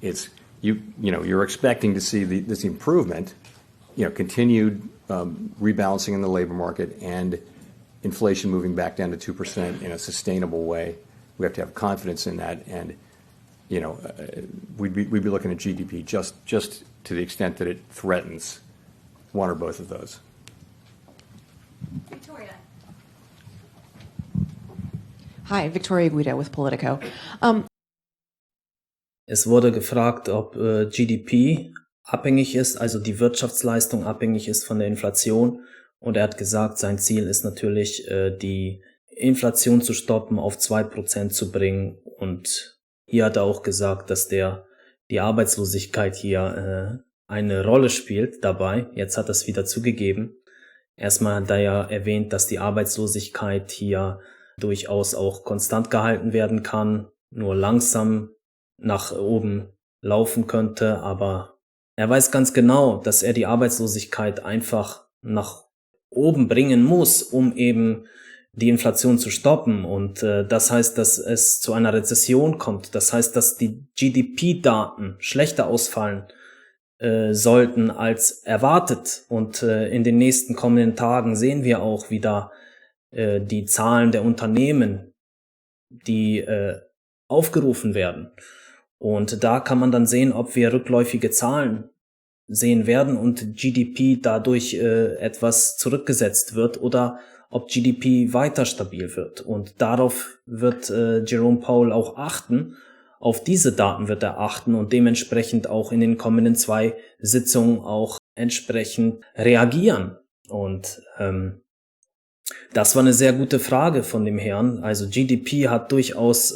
It's you're expecting to see this improvement, continued rebalancing in the labor market and inflation moving back down to 2% in a sustainable way. We have to have confidence in that, and we'd be looking at GDP just to the extent that it threatens one or both of those. Victoria. Hi, Victoria Guida with Politico. Es wurde gefragt, ob GDP abhängig ist, also die Wirtschaftsleistung abhängig ist von der Inflation. Und er hat gesagt, sein Ziel ist natürlich, die Inflation zu stoppen, auf 2% zu bringen. Und hier hat er auch gesagt, dass die Arbeitslosigkeit hier eine Rolle spielt dabei. Jetzt hat er es wieder zugegeben. Erstmal hat er ja erwähnt, dass die Arbeitslosigkeit hier durchaus auch konstant gehalten werden kann, nur langsam nach oben laufen könnte, aber er weiß ganz genau, dass er die Arbeitslosigkeit einfach nach oben bringen muss, um eben die Inflation zu stoppen. Und das heißt, dass es zu einer Rezession kommt. Das heißt, dass die GDP-Daten schlechter ausfallen sollten als erwartet. Und in den nächsten kommenden Tagen sehen wir auch wieder die Zahlen der Unternehmen, die aufgerufen werden. Und da kann man dann sehen, ob wir rückläufige Zahlen sehen werden und GDP dadurch etwas zurückgesetzt wird oder ob GDP weiter stabil wird. Und darauf wird Jerome Powell auch achten. Auf diese Daten wird er achten und dementsprechend auch in den kommenden 2 Sitzungen auch entsprechend reagieren. Und das war eine sehr gute Frage von dem Herrn. Also GDP hat durchaus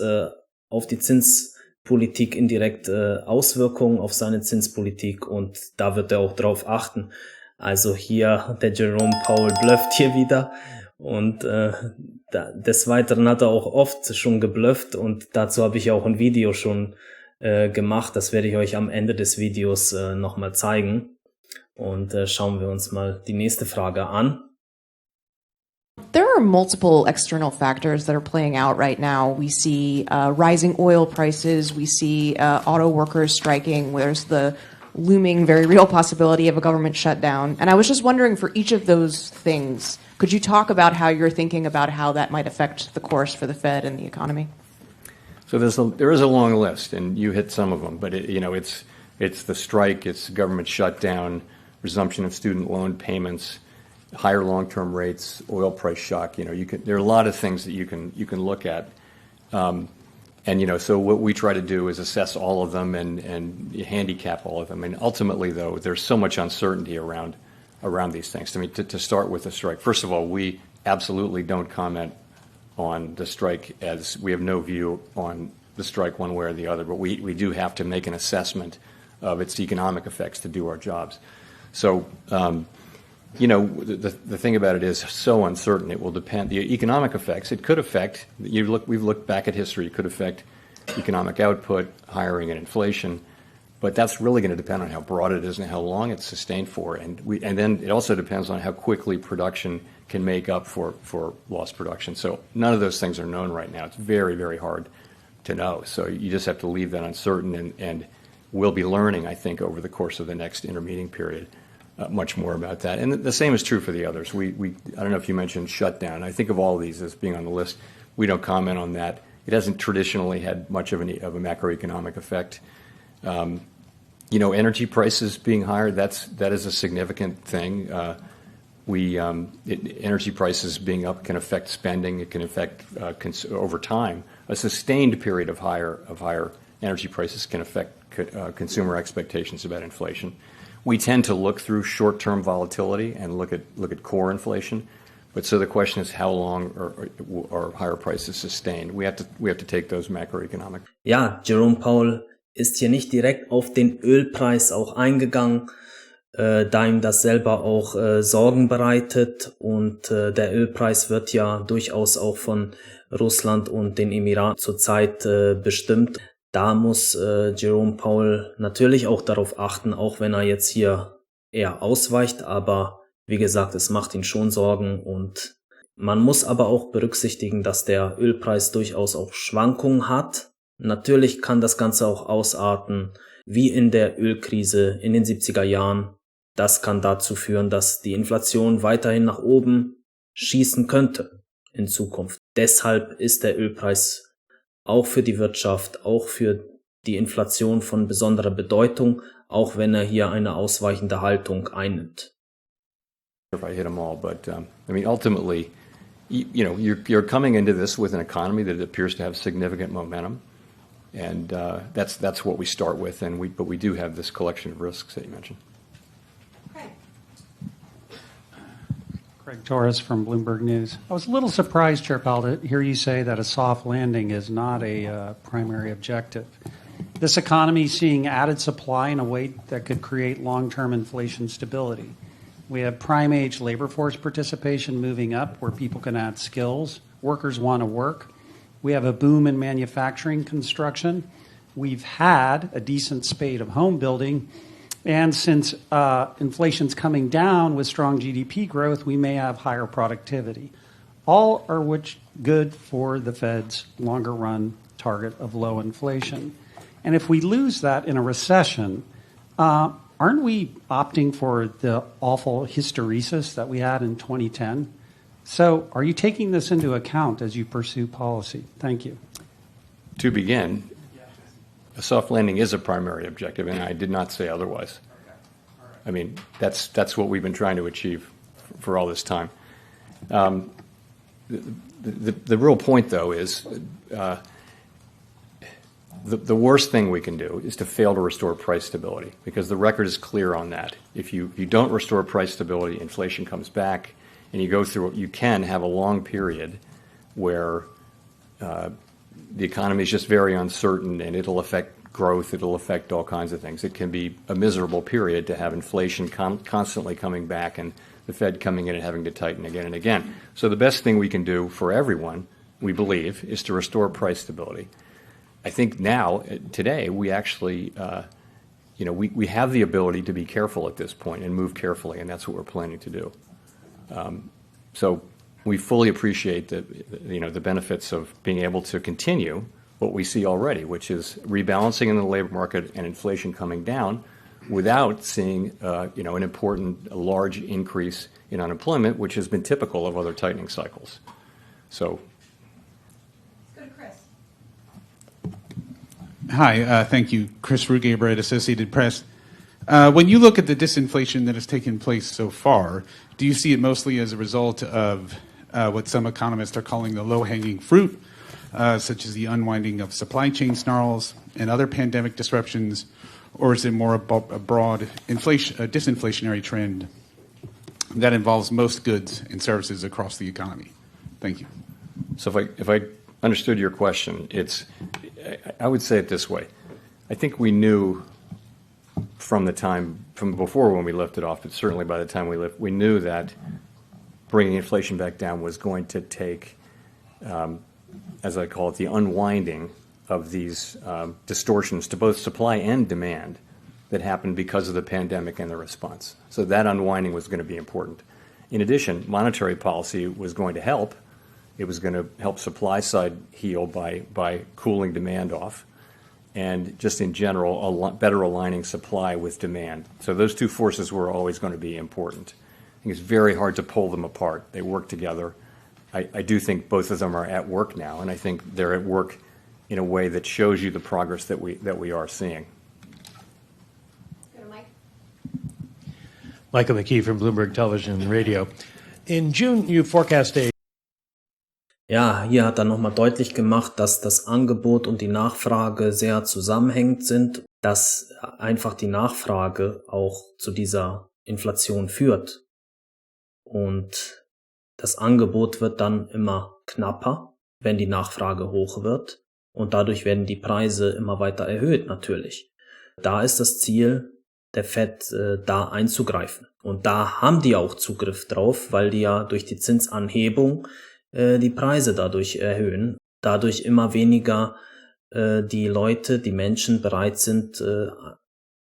auf die Zinspolitik indirekt Auswirkungen auf seine Zinspolitik und da wird er auch drauf achten. Also hier, der Jerome Powell blufft hier wieder und des Weiteren hat er auch oft schon geblufft und dazu habe ich auch ein Video schon gemacht. Das werde ich euch am Ende des Videos nochmal zeigen. Und schauen wir uns mal die nächste Frage an. There are multiple external factors that are playing out right now. We see rising oil prices. We see auto workers striking. There's the looming, very real possibility of a government shutdown. And I was just wondering, for each of those things, could you talk about how you're thinking about how that might affect the course for the Fed and the economy? So there is a long list, and you hit some of them. But it's the strike, it's government shutdown, resumption of student loan payments, higher long-term rates, oil price shock. There are a lot of things that you can look at, and so what we try to do is assess all of them and handicap all of them. And ultimately, though, there's so much uncertainty around these things. I mean, to start with the strike, first of all, we absolutely don't comment on the strike, as we have no view on the strike one way or the other. But we do have to make an assessment of its economic effects to do our jobs. So. The thing about it is so uncertain. It will depend. The economic effects, it could affect, we've looked back at history, it could affect economic output, hiring, and inflation. But that's really going to depend on how broad it is and how long it's sustained for. And then it also depends on how quickly production can make up for lost production. So none of those things are known right now. It's very, very hard to know. So you just have to leave that uncertain. And we'll be learning, I think, over the course of the next intermeeting period. Much more about that. And the same is true for the others. I don't know if you mentioned shutdown. I think of all of these as being on the list. We don't comment on that. It hasn't traditionally had much of a macroeconomic effect. Energy prices being higher, that is a significant thing. Energy prices being up can affect spending. It can affect over time. A sustained period of higher energy prices can affect consumer expectations about inflation. We tend to look through short-term volatility and look at core inflation, but so the question is how long are higher prices sustained? We have to take those macroeconomic. Ja, Jerome Powell ist hier nicht direkt auf den Ölpreis auch eingegangen, da ihm das selber auch Sorgen bereitet und der Ölpreis wird ja durchaus auch von Russland und den Emiraten zurzeit bestimmt. Da muss Jerome Powell natürlich auch darauf achten, auch wenn er jetzt hier eher ausweicht, aber wie gesagt, es macht ihn schon Sorgen und man muss aber auch berücksichtigen, dass der Ölpreis durchaus auch Schwankungen hat. Natürlich kann das Ganze auch ausarten, wie in der Ölkrise in den 70er Jahren. Das kann dazu führen, dass die Inflation weiterhin nach oben schießen könnte in Zukunft. Deshalb ist der Ölpreis auch für die Wirtschaft, auch für die Inflation von besonderer Bedeutung, auch wenn er hier eine ausweichende Haltung einnimmt. If I hit them all, but ultimately, you're coming into this with an economy that appears to have significant momentum, and that's what we start with. But we do have this collection of risks that you mentioned. Craig Torres from Bloomberg News. I was a little surprised, Chair Powell, to hear you say that a soft landing is not a primary objective. This economy is seeing added supply in a way that could create long-term inflation stability. We have prime-age labor force participation moving up where people can add skills. Workers want to work. We have a boom in manufacturing construction. We've had a decent spate of home building. And since inflation's coming down with strong GDP growth, we may have higher productivity. All are which good for the Fed's longer run target of low inflation. And if we lose that in a recession, aren't we opting for the awful hysteresis that we had in 2010? So are you taking this into account as you pursue policy? Thank you. To begin, a soft landing is a primary objective, and I did not say otherwise. I mean, that's what we've been trying to achieve for all this time. The real point, though, is the worst thing we can do is to fail to restore price stability, because the record is clear on that. If you don't restore price stability, inflation comes back, and you go through, you can have a long period where the economy is just very uncertain, and it'll affect growth, it'll affect all kinds of things. It can be a miserable period to have inflation constantly coming back and the Fed coming in and having to tighten again and again. So the best thing we can do for everyone, we believe, is to restore price stability. I think now, today, we actually, we have the ability to be careful at this point and move carefully, and that's what we're planning to do. So we fully appreciate the benefits of being able to continue what we see already, which is rebalancing in the labor market and inflation coming down without seeing, an important, large increase in unemployment, which has been typical of other tightening cycles. So. Go to Chris. Hi, thank you. Chris Rugaber at Associated Press. When you look at the disinflation that has taken place so far, do you see it mostly as a result of what some economists are calling the low-hanging fruit, such as the unwinding of supply chain snarls and other pandemic disruptions, or is it more a broad disinflationary trend that involves most goods and services across the economy? Thank you. So if I understood your question, I would say it this way. I think we knew from before when we lifted off, but certainly by the time we knew that bringing inflation back down was going to take, as I call it, the unwinding of these distortions to both supply and demand that happened because of the pandemic and the response. So that unwinding was going to be important. In addition, monetary policy was going to help. It was going to help supply side heal by cooling demand off, and just in general, better aligning supply with demand. So those two forces were always going to be important. I think it's very hard to pull them apart. They work together. I do think both of them are at work now, and I think they're at work in a way that shows you the progress that we are seeing. Go to Mike. Michael McKee from Bloomberg Television and Radio. In June, you forecast a Ja, hier hat er nochmal deutlich gemacht, dass das Angebot und die Nachfrage sehr zusammenhängend sind, dass einfach die Nachfrage auch zu dieser Inflation führt. Und das Angebot wird dann immer knapper, wenn die Nachfrage hoch wird. Und dadurch werden die Preise immer weiter erhöht natürlich. Da ist das Ziel der FED, da einzugreifen. Und da haben die auch Zugriff drauf, weil die ja durch die Zinsanhebung die Preise dadurch erhöhen, dadurch immer weniger die Menschen bereit sind,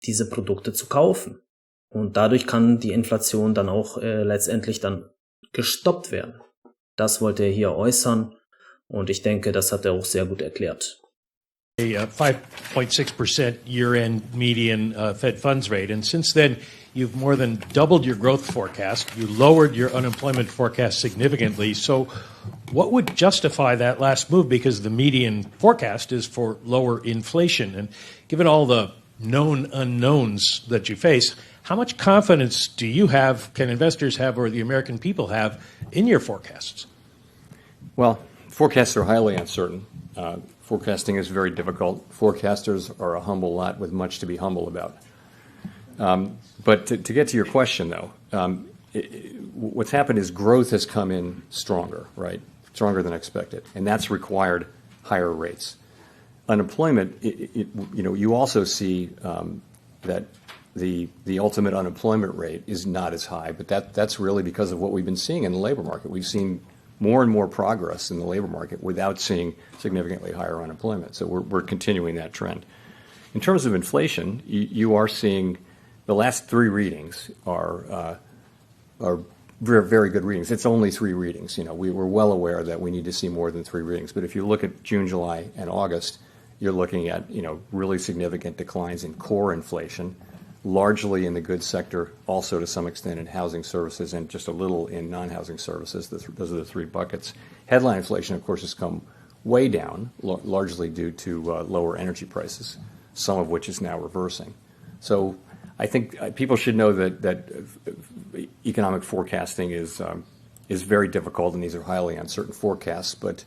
diese Produkte zu kaufen. Und dadurch kann die Inflation dann auch letztendlich dann gestoppt werden. Das wollte er hier äußern und ich denke, das hat er auch sehr gut erklärt. a 5.6% year-end median Fed funds rate, and since then you've more than doubled your growth forecast. You lowered your unemployment forecast significantly. So what would justify that last move? Because the median forecast is for lower inflation. And given all the known unknowns that you face, how much confidence do you have, can investors have, or the American people have in your forecasts? Well, forecasts are highly uncertain. Forecasting is very difficult. Forecasters are a humble lot with much to be humble about. But to get to your question, though, what's happened is growth has come in stronger, right? Stronger than expected, and that's required higher rates. Unemployment, you also see that the ultimate unemployment rate is not as high, but that's really because of what we've been seeing in the labor market. We've seen more and more progress in the labor market without seeing significantly higher unemployment. So we're continuing that trend. In terms of inflation, you are seeing the last three readings are very, very good readings. It's only three readings. We were well aware that we need to see more than three readings. But if you look at June, July, and August, you're looking at really significant declines in core inflation, largely in the goods sector, also to some extent in housing services, and just a little in non-housing services. Those are the three buckets. Headline inflation, of course, has come way down, largely due to lower energy prices, some of which is now reversing. So I think people should know that economic forecasting is very difficult, and these are highly uncertain forecasts. But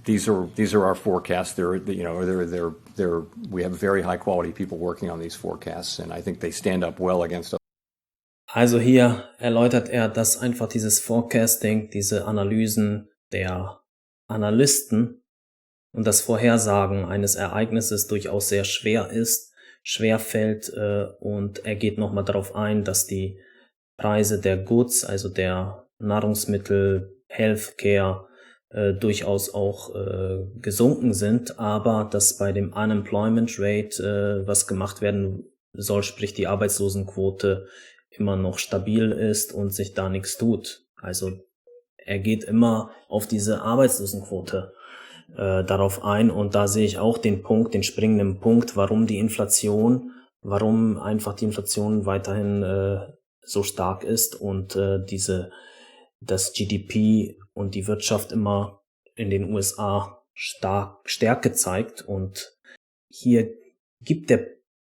these are our forecasts. We have very high quality people working on these forecasts, and I think they stand up well against. Also hier erläutert dass einfach dieses Forecasting, diese Analysen der Analysten und das Vorhersagen eines Ereignisses durchaus sehr schwer fällt, und er geht nochmal darauf ein, dass die Preise der Goods, also der Nahrungsmittel, Healthcare, durchaus auch gesunken sind, aber dass bei dem Unemployment Rate was gemacht werden soll, sprich die Arbeitslosenquote immer noch stabil ist und sich da nichts tut. Also er geht immer auf diese Arbeitslosenquote darauf ein, und da sehe ich auch den springenden Punkt, warum einfach die Inflation weiterhin so stark ist und das GDP und die Wirtschaft immer in den USA Stärke zeigt. Und hier gibt der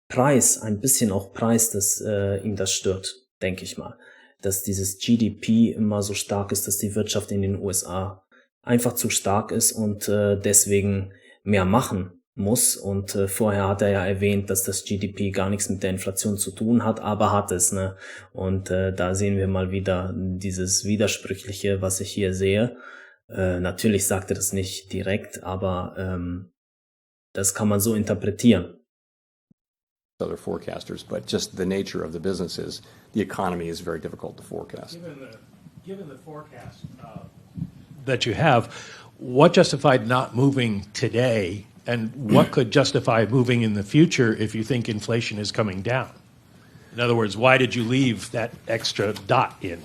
Preis ein bisschen auch Preis, dass ihm das stört, denke ich mal. Dass dieses GDP immer so stark ist, dass die Wirtschaft in den USA einfach zu stark ist und deswegen mehr machen muss. Und vorher hat er ja erwähnt, dass das GDP gar nichts mit der Inflation zu tun hat, aber hat es, ne? Und da sehen wir mal wieder dieses Widersprüchliche, was ich hier sehe. Natürlich sagt er das nicht direkt, aber das kann man so interpretieren. Other forecasters, but just the nature of the business is the economy is very difficult to forecast. Given the forecast that you have, what justified not moving today, and what could justify moving in the future if you think inflation is coming down? In other words, why did you leave that extra dot in?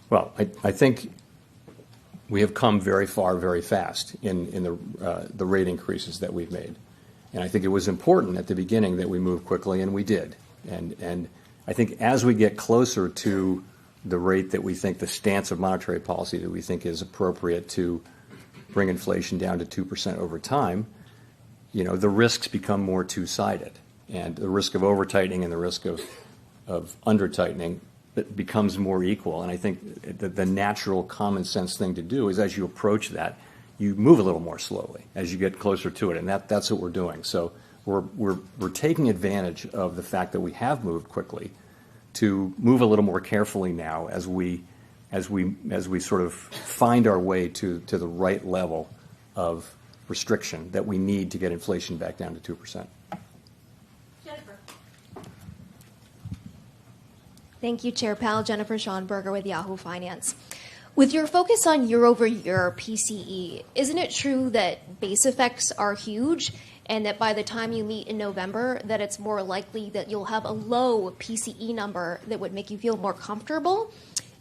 Well, I think we have come very far, very fast in the rate increases that we've made. And I think it was important at the beginning that we moved quickly, and we did. And I think as we get closer to the rate that we think, the stance of monetary policy that we think is appropriate to bring inflation down to 2% over time, the risks become more two-sided. And the risk of over-tightening and the risk of under-tightening becomes more equal. And I think the natural common sense thing to do is, as you approach that, you move a little more slowly as you get closer to it, and that's what we're doing. So we're taking advantage of the fact that we have moved quickly to move a little more carefully now as we sort of find our way to the right level of restriction that we need to get inflation back down to 2%. Jennifer. Thank you, Chair Powell. Jennifer Schonberger with Yahoo Finance. With your focus on year-over-year PCE, isn't it true that base effects are huge, and that by the time you meet in November, that it's more likely that you'll have a low PCE number that would make you feel more comfortable?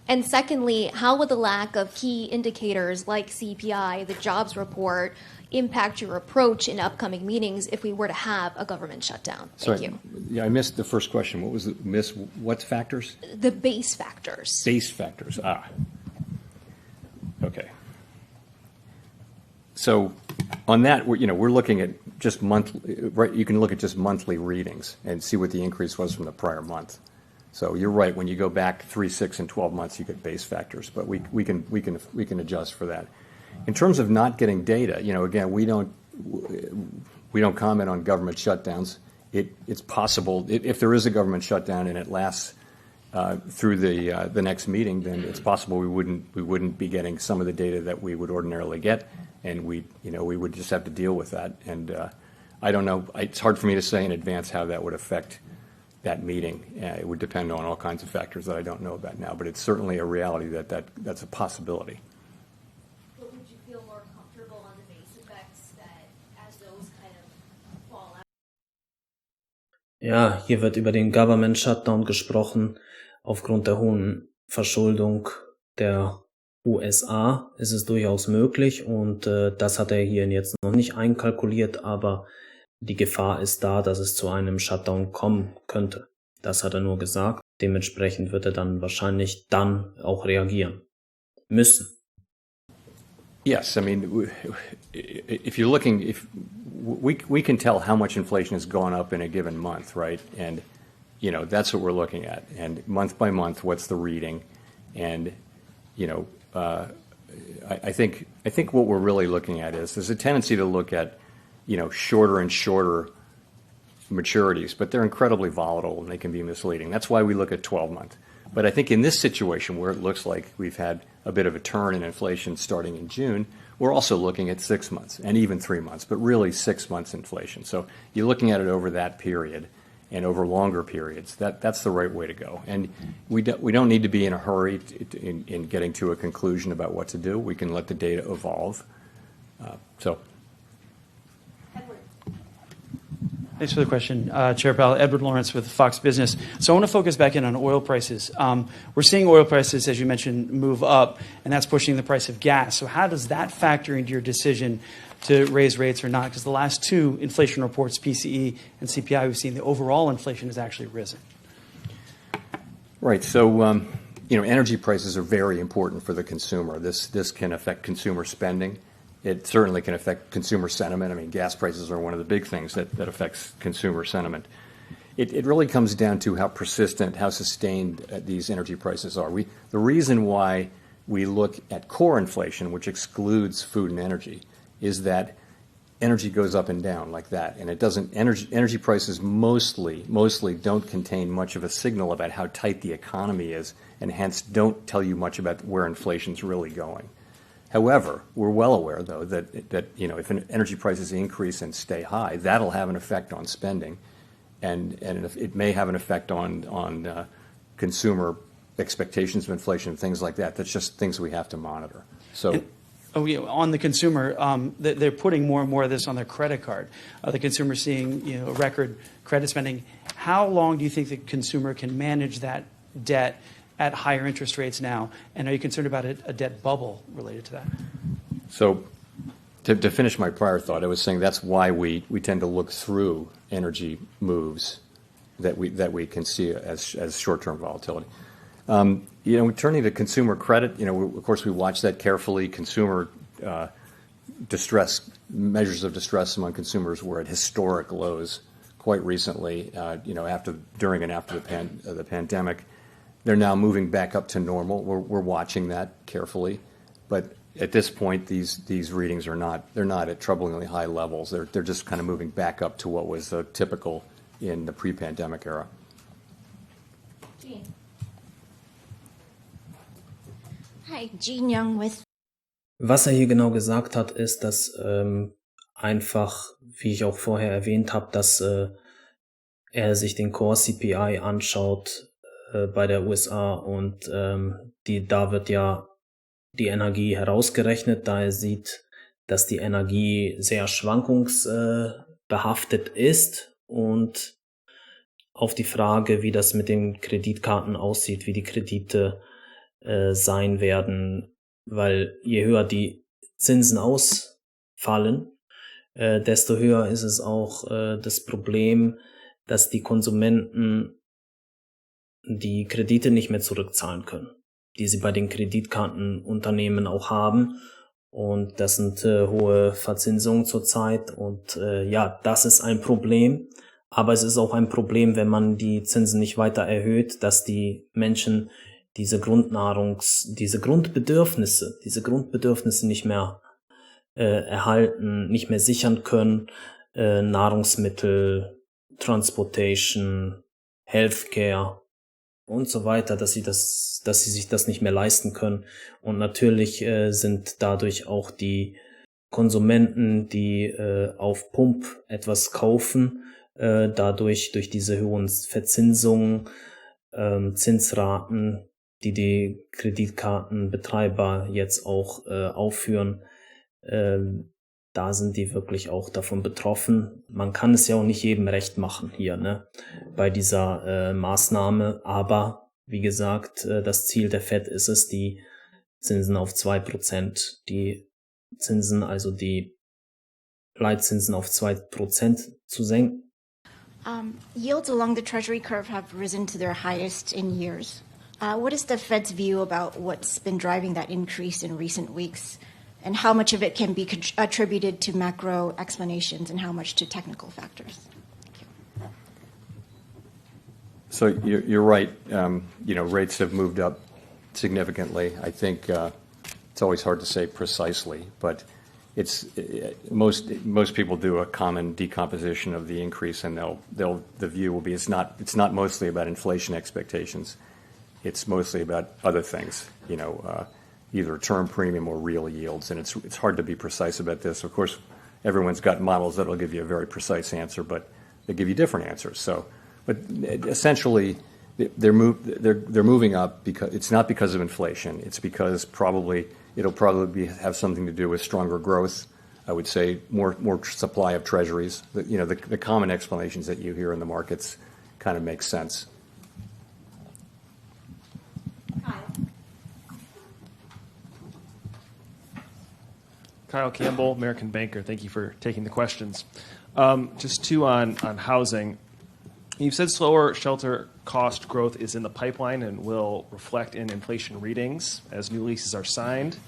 And secondly, how would the lack of key indicators like CPI, the jobs report, impact your approach in upcoming meetings if we were to have a government shutdown? Thank you. Yeah, I missed the first question. What was what factors? The base factors. Base factors. Okay. So on that, we're looking at just monthly. Right, you can look at just monthly readings and see what the increase was from the prior month. So you're right. When you go back 3, 6, and 12 months, you get base factors, but we can adjust for that. In terms of not getting data, again, we don't comment on government shutdowns. It's possible if there is a government shutdown and it lasts through the next meeting, then it's possible we wouldn't be getting some of the data that we would ordinarily get, and we would just have to deal with that. And I don't know. It's hard for me to say in advance how that would affect that meeting. It would depend on all kinds of factors that I don't know about now, but it's certainly a reality that's a possibility. But would you feel more comfortable on the base effects that as those kind of fall out? Ja, hier wird über den Government Shutdown gesprochen. Aufgrund der hohen Verschuldung der USA ist es durchaus möglich und das hat er hier jetzt noch nicht einkalkuliert, aber die Gefahr ist da, dass es zu einem Shutdown kommen könnte. Das hat er nur gesagt. Dementsprechend wird er dann wahrscheinlich dann auch reagieren müssen. Yes, I mean, if you're looking, if we can tell how much inflation has gone up in a given month, right? And that's what we're looking at. And month by month, what's the reading? And I think what we're really looking at is there's a tendency to look at shorter and shorter maturities, but they're incredibly volatile and they can be misleading. That's why we look at 12-month. But I think in this situation where it looks like we've had a bit of a turn in inflation starting in June, we're also looking at 6 months and even 3 months, but really 6 months inflation. So you're looking at it over that period and over longer periods. That's the right way to go. And we don't need to be in a hurry in getting to a conclusion about what to do. We can let the data evolve. Thanks for the question, Chair Powell. Edward Lawrence with Fox Business. So I want to focus back in on oil prices. We're seeing oil prices, as you mentioned, move up, and that's pushing the price of gas. So how does that factor into your decision to raise rates or not? Because the last two inflation reports, PCE and CPI, we've seen the overall inflation has actually risen. Right. So, energy prices are very important for the consumer. This can affect consumer spending. It certainly can affect consumer sentiment. I mean, gas prices are one of the big things that affects consumer sentiment. It really comes down to how persistent, how sustained these energy prices are. The reason why we look at core inflation, which excludes food and energy, is that energy goes up and down like that, and it doesn't. Energy prices mostly don't contain much of a signal about how tight the economy is, and hence don't tell you much about where inflation's really going. However, we're well aware, though, that if energy prices increase and stay high, that'll have an effect on spending, and it may have an effect on consumer expectations of inflation, things like that. That's just things we have to monitor. So. On the consumer, they're putting more and more of this on their credit card. The consumer seeing record credit spending. How long do you think the consumer can manage that debt at higher interest rates now? And are you concerned about a debt bubble related to that? So to finish my prior thought, I was saying that's why we tend to look through energy moves that we can see as short-term volatility. Turning to consumer credit, of course we watch that carefully. Consumer distress, measures of distress among consumers were at historic lows quite recently, during and after the pandemic. They're now moving back up to normal. We're watching that carefully, but at this point, these readings they're not at troublingly high levels. They're just kind of moving back up to what was typical in the pre-pandemic era. Jean. Hi, Jean Young with. Was er hier genau gesagt hat, ist, dass einfach, wie ich auch vorher erwähnt habe, dass er sich den Core CPI anschaut bei der USA und da wird ja die Energie herausgerechnet, da er sieht, dass die Energie sehr schwankungsbehaftet ist und auf die Frage, wie das mit den Kreditkarten aussieht, wie die Kredite sein werden, weil je höher die Zinsen ausfallen, desto höher ist es auch das Problem, dass die Konsumenten die Kredite nicht mehr zurückzahlen können, die sie bei den Kreditkartenunternehmen auch haben. Und das sind hohe Verzinsungen zurzeit. Und das ist ein Problem. Aber es ist auch ein Problem, wenn man die Zinsen nicht weiter erhöht, dass die Menschen diese Grundbedürfnisse nicht mehr erhalten, nicht mehr sichern können, Nahrungsmittel, Transportation, Healthcare und so weiter, dass sie sich das nicht mehr leisten können. Und natürlich sind dadurch auch die Konsumenten, die auf Pump etwas kaufen, dadurch durch diese hohen Verzinsungen, Zinsraten, die Kreditkartenbetreiber jetzt auch aufführen, da sind die wirklich auch davon betroffen. Man kann es ja auch nicht jedem recht machen hier, ne, bei dieser Maßnahme. Aber wie gesagt, das Ziel der FED ist es, die Zinsen auf 2%, die Zinsen, also die Leitzinsen auf 2% zu senken. Yields along the Treasury curve have risen to their highest in years. What is the Fed's view about what's been driving that increase in recent weeks? And how much of it can be attributed to macro explanations and how much to technical factors? So you're right. Rates have moved up significantly. I think it's always hard to say precisely, but most people do a common decomposition of the increase, and the view will be it's not mostly about inflation expectations. It's mostly about other things. Either term premium or real yields, and it's hard to be precise about this. Of course, everyone's got models that'll give you a very precise answer, but they give you different answers. So, but essentially, they're moving up because it's not because of inflation. It's because it'll probably have something to do with stronger growth. I would say more supply of treasuries. The common explanations that you hear in the markets kind of make sense. Kyle Campbell, American Banker. Thank you for taking the questions. Just two on housing. You've said slower shelter cost growth is in the pipeline and will reflect in inflation readings as new leases are signed.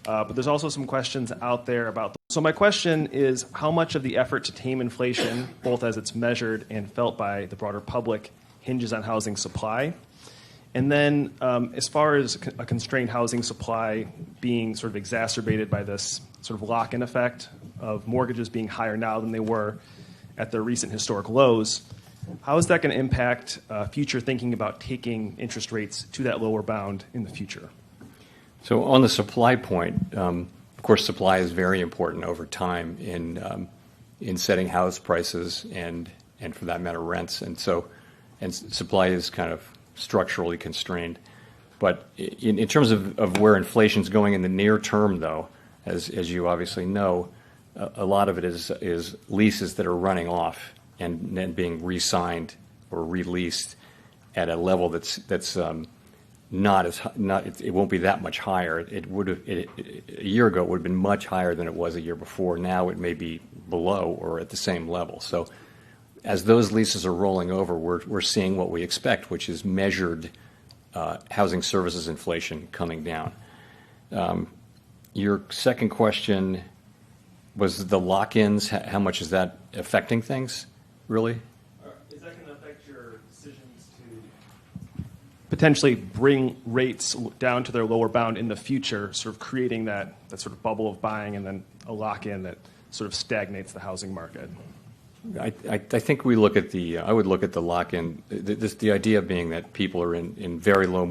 But there's also some questions out there about. So my question is, how much of the effort to tame inflation, both as it's measured and felt by the broader public, hinges on housing supply? And then as far as a constrained housing supply being sort of exacerbated by this sort of lock-in effect of mortgages being higher now than they were at their recent historic lows, how is that going to impact future thinking about taking interest rates to that lower bound in the future? So on the supply point, of course, supply is very important over time in setting house prices and for that matter rents, and supply is kind of structurally constrained. But in terms of where inflation is going in the near term, though, as you obviously know, a lot of it is leases that are running off and then being re-signed or released at a level that's it won't be that much higher. A year ago it would have been much higher than it was a year before. Now it may be below or at the same level. So as those leases are rolling over, we're seeing what we expect, which is measured housing services inflation coming down. Your second question was the lock-ins. How much is that affecting things, really? Is that going to affect your decisions to potentially bring rates down to their lower bound in the future, sort of creating that sort of bubble of buying and then a lock-in that sort of stagnates the housing market? I think we look at I would look at the lock-in, the idea being that people are in very low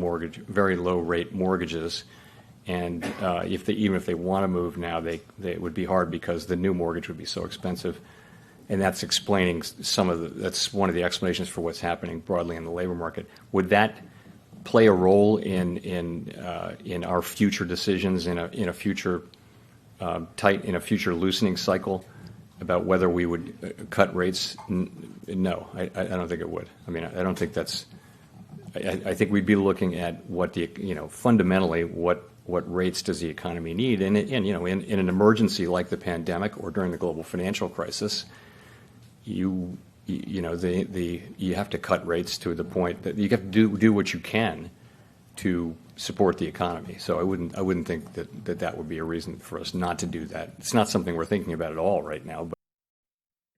rate mortgages, and even if they want to move now, it would be hard because the new mortgage would be so expensive, and that's explaining that's one of the explanations for what's happening broadly in the labor market. Would that play a role in our future decisions in a future loosening cycle about whether we would cut rates? No, I don't think it would. I mean, I don't think that's. I think we'd be looking at what fundamentally what rates does the economy need, and in an emergency like the pandemic or during the global financial crisis, you have to cut rates to the point that you have to do what you can to support the economy. So I wouldn't think that would be a reason for us not to do that. It's not something we're thinking about at all right now. But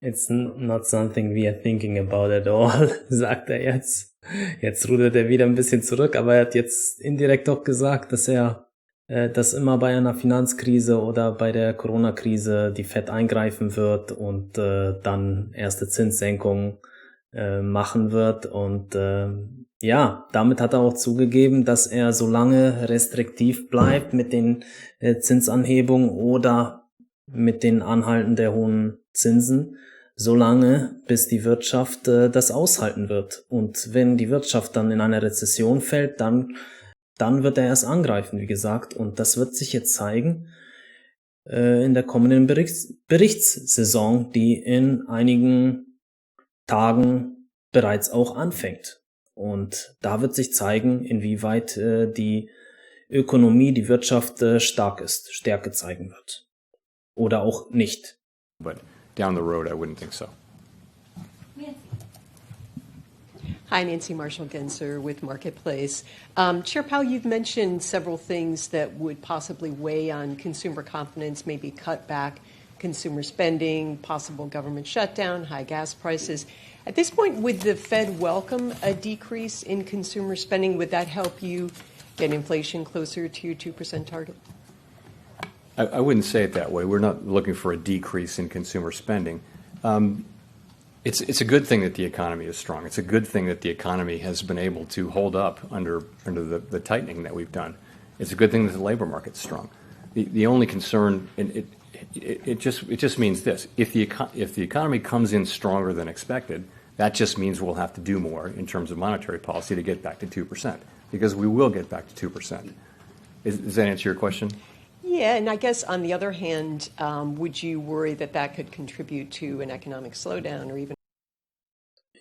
It's not something we are thinking about at all, sagt er jetzt. Jetzt rudert er wieder ein bisschen zurück, aber er hat jetzt indirekt auch gesagt, dass dass immer bei einer Finanzkrise oder bei der Corona-Krise die FED eingreifen wird und dann erste Zinssenkungen machen wird. Und ja, damit hat er auch zugegeben, dass er so lange restriktiv bleibt mit den Zinsanhebungen oder mit den Anhalten der hohen Zinsen, solange bis die Wirtschaft das aushalten wird. Und wenn die Wirtschaft dann in eine Rezession fällt, dann wird er erst angreifen, wie gesagt. Und das wird sich jetzt zeigen in der kommenden Berichtssaison, die in einigen Tagen bereits auch anfängt. Und da wird sich zeigen, inwieweit die Ökonomie, die Wirtschaft stark ist, Stärke zeigen wird. Oder auch nicht. But down the road, I wouldn't think so. Hi, Nancy Marshall-Genzer with Marketplace. Chair Powell, you've mentioned several things that would possibly weigh on consumer confidence, maybe cut back consumer spending, possible government shutdown, high gas prices. At this point, would the Fed welcome a decrease in consumer spending? Would that help you get inflation closer to your 2% target? I wouldn't say it that way. We're not looking for a decrease in consumer spending. It's a good thing that the economy is strong. It's a good thing that the economy has been able to hold up under the tightening that we've done. It's a good thing that the labor market's strong. The only concern, and it just means this: if the economy comes in stronger than expected, that just means we'll have to do more in terms of monetary policy to get back to 2%, because we will get back to 2%. Does that answer your question? Yeah, and I guess on the other hand, would you worry that that could contribute to an economic slowdown or even?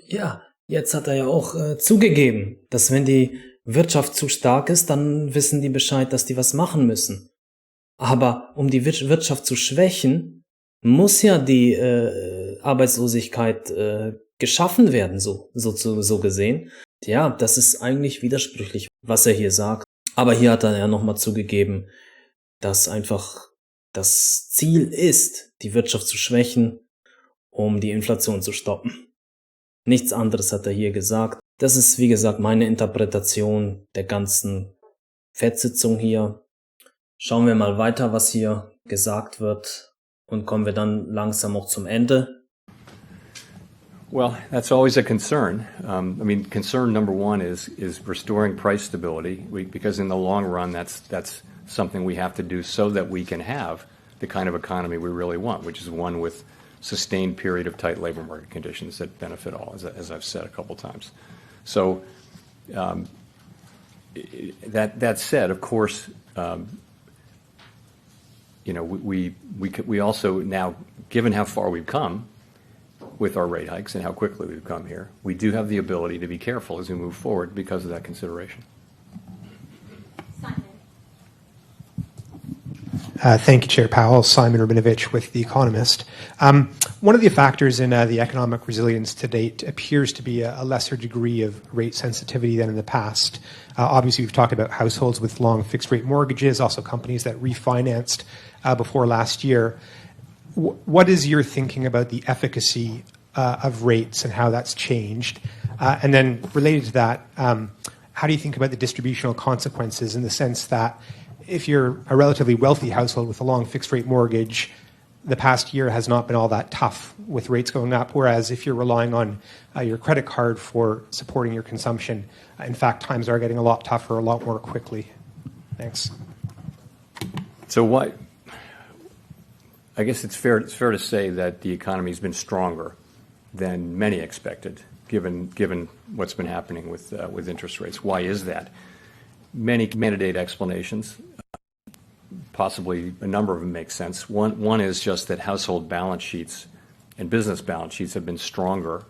Ja, jetzt hat er ja auch zugegeben, dass wenn die Wirtschaft zu stark ist, dann wissen die Bescheid, dass die was machen müssen. Aber um die Wirtschaft zu schwächen, muss ja die Arbeitslosigkeit geschaffen werden, so gesehen. Ja, das ist eigentlich widersprüchlich, was er hier sagt. Aber hier hat er ja nochmal zugegeben, dass einfach das Ziel ist, die Wirtschaft zu schwächen, um die Inflation zu stoppen. Nichts anderes hat er hier gesagt. Das ist, wie gesagt, meine Interpretation der ganzen FED-Sitzung hier. Schauen wir mal weiter, was hier gesagt wird, und kommen wir dann langsam auch zum Ende. Well, that's always a concern. Concern number one is restoring price stability, because in the long run, that's something we have to do so that we can have the kind of economy we really want, which is one with sustained period of tight labor market conditions that benefit all, as I've said a couple times. So that said, of course, we also now, given how far we've come with our rate hikes and how quickly we've come here, we do have the ability to be careful as we move forward because of that consideration. Thank you, Chair Powell. Simon Rabinovich with The Economist. One of the factors in the economic resilience to date appears to be a lesser degree of rate sensitivity than in the past. Obviously, we've talked about households with long fixed-rate mortgages, also companies that refinanced before last year. What is your thinking about the efficacy of rates and how that's changed? And then related to that, how do you think about the distributional consequences in the sense that if you're a relatively wealthy household with a long fixed-rate mortgage, the past year has not been all that tough with rates going up, whereas if you're relying on your credit card for supporting your consumption, in fact, times are getting a lot tougher, a lot more quickly. Thanks. So I guess it's fair to say that the economy has been stronger than many expected, given what's been happening with interest rates. Why is that? Many candidate explanations. Possibly a number of them make sense. One is just that household balance sheets and business balance sheets have been stronger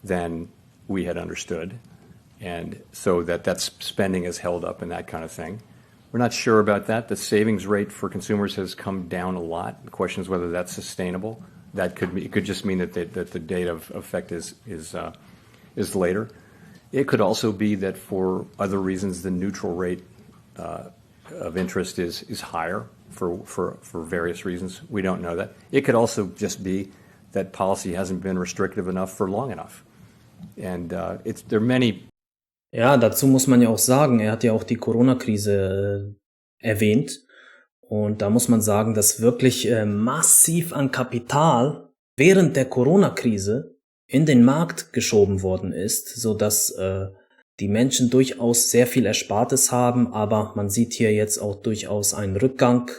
than we had understood, and so that's spending is held up and that kind of thing. We're not sure about that. The savings rate for consumers has come down a lot. The question is whether that's sustainable. It could just mean that the date of effect is later. It could also be that for other reasons, the neutral rate of interest is higher for various reasons. We don't know that. It could also just be that policy hasn't been restrictive enough for long enough. And there are many. Ja, dazu muss man ja auch sagen, er hat ja auch die Corona-Krise erwähnt. Und da muss man sagen, dass wirklich massiv an Kapital während der Corona-Krise in den Markt geschoben worden ist, sodass die Menschen durchaus sehr viel Erspartes haben, aber man sieht hier jetzt auch durchaus einen Rückgang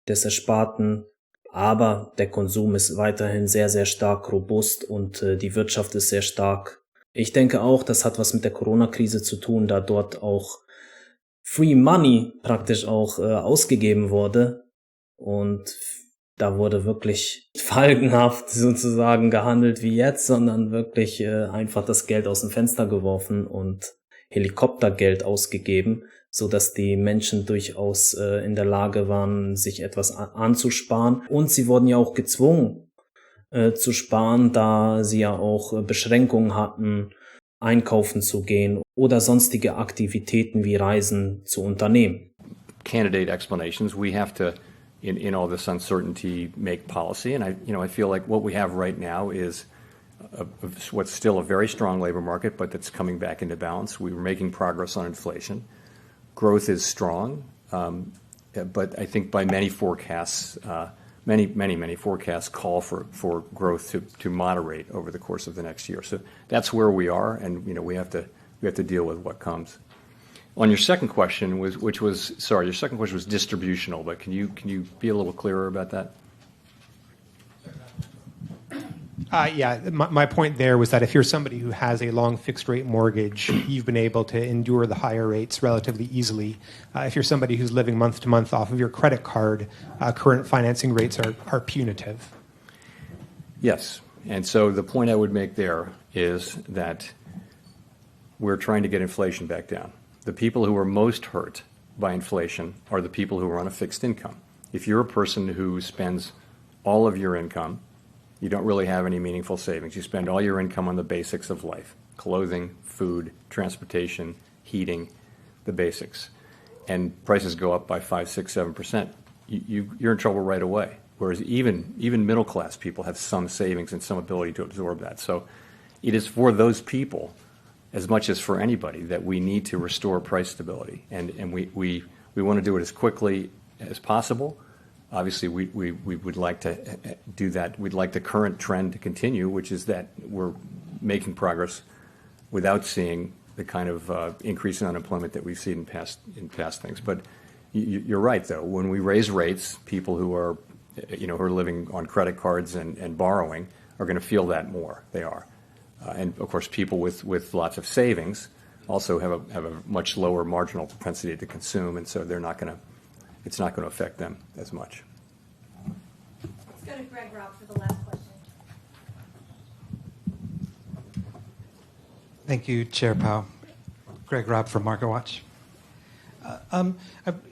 des Ersparten, aber der Konsum ist weiterhin sehr, sehr stark robust und die Wirtschaft ist sehr stark. Ich denke auch, das hat was mit der Corona-Krise zu tun, da dort auch Free Money praktisch auch ausgegeben wurde und da wurde wirklich falkenhaft sozusagen gehandelt wie jetzt, sondern wirklich einfach das Geld aus dem Fenster geworfen und Helikoptergeld ausgegeben, so dass die Menschen durchaus in der Lage waren, sich etwas anzusparen. Und sie wurden ja auch gezwungen zu sparen, da sie ja auch Beschränkungen hatten, einkaufen zu gehen oder sonstige Aktivitäten wie Reisen zu unternehmen. Candidate explanations. We have to, in all this uncertainty, make policy. And I feel like what we have right now is what's still a very strong labor market, but that's coming back into balance. We were making progress on inflation. Growth is strong, but I think by many forecasts, many forecasts call for growth to moderate over the course of the next year. So that's where we are, and we have to deal with what comes. On your second question your second question was distributional, but can you be a little clearer about that? My point there was that if you're somebody who has a long fixed rate mortgage, you've been able to endure the higher rates relatively easily. If you're somebody who's living month to month off of your credit card, current financing rates are punitive. Yes. And so the point I would make there is that we're trying to get inflation back down. The people who are most hurt by inflation are the people who are on a fixed income. If you're a person who spends all of your income, you don't really have any meaningful savings. You spend all your income on the basics of life: clothing, food, transportation, heating, the basics. And prices go up by 5, 6, 7%. You're in trouble right away. Whereas even middle class people have some savings and some ability to absorb that. So it is for those people, as much as for anybody, that we need to restore price stability. And we want to do it as quickly as possible. Obviously, we would like to do that. We'd like the current trend to continue, which is that we're making progress without seeing the kind of increase in unemployment that we've seen in past things. But you're right, though. When we raise rates, people who are living on credit cards and borrowing are going to feel that more. They are, and of course, people with lots of savings also have a much lower marginal propensity to consume, and so it's not going to affect them as much. Let's go to Greg Robb for the last question. Thank you, Chair Powell. Greg Robb from MarketWatch.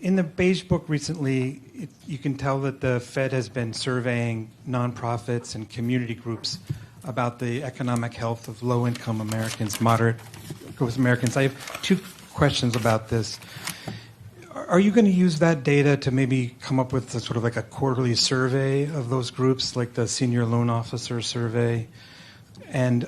In the Beige Book recently, you can tell that the Fed has been surveying nonprofits and community groups about the economic health of low-income Americans, moderate-growth Americans. I have two questions about this. Are you going to use that data to maybe come up with sort of like a quarterly survey of those groups, like the Senior Loan Officer Survey? And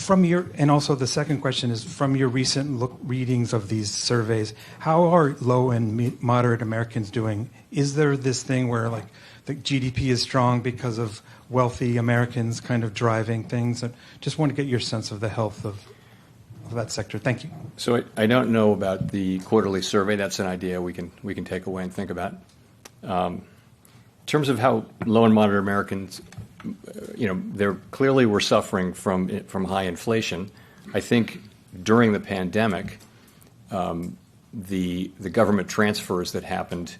and also the second question is, from your recent readings of these surveys, how are low and moderate Americans doing? Is there this thing where like the GDP is strong because of wealthy Americans kind of driving things? I just want to get your sense of the health of that sector. Thank you. So I don't know about the quarterly survey. That's an idea we can take away and think about. In terms of how low and moderate Americans, they're clearly were suffering from high inflation. I think during the pandemic, the government transfers that happened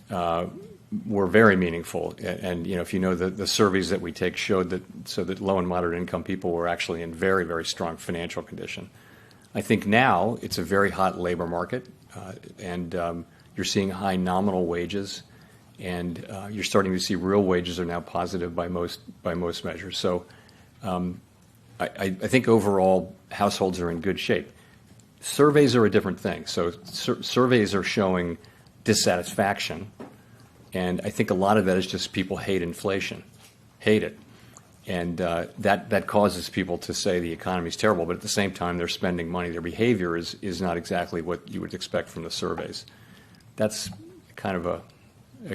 were very meaningful. And if the surveys that we take showed that low and moderate income people were actually in very, very strong financial condition. I think now it's a very hot labor market, and you're seeing high nominal wages, and you're starting to see real wages are now positive by most measures. So I think overall households are in good shape. Surveys are a different thing. So surveys are showing dissatisfaction, and I think a lot of that is just people hate inflation, hate it. And that causes people to say the economy is terrible, but at the same time they're spending money. Their behavior is not exactly what you would expect from the surveys. That's kind of a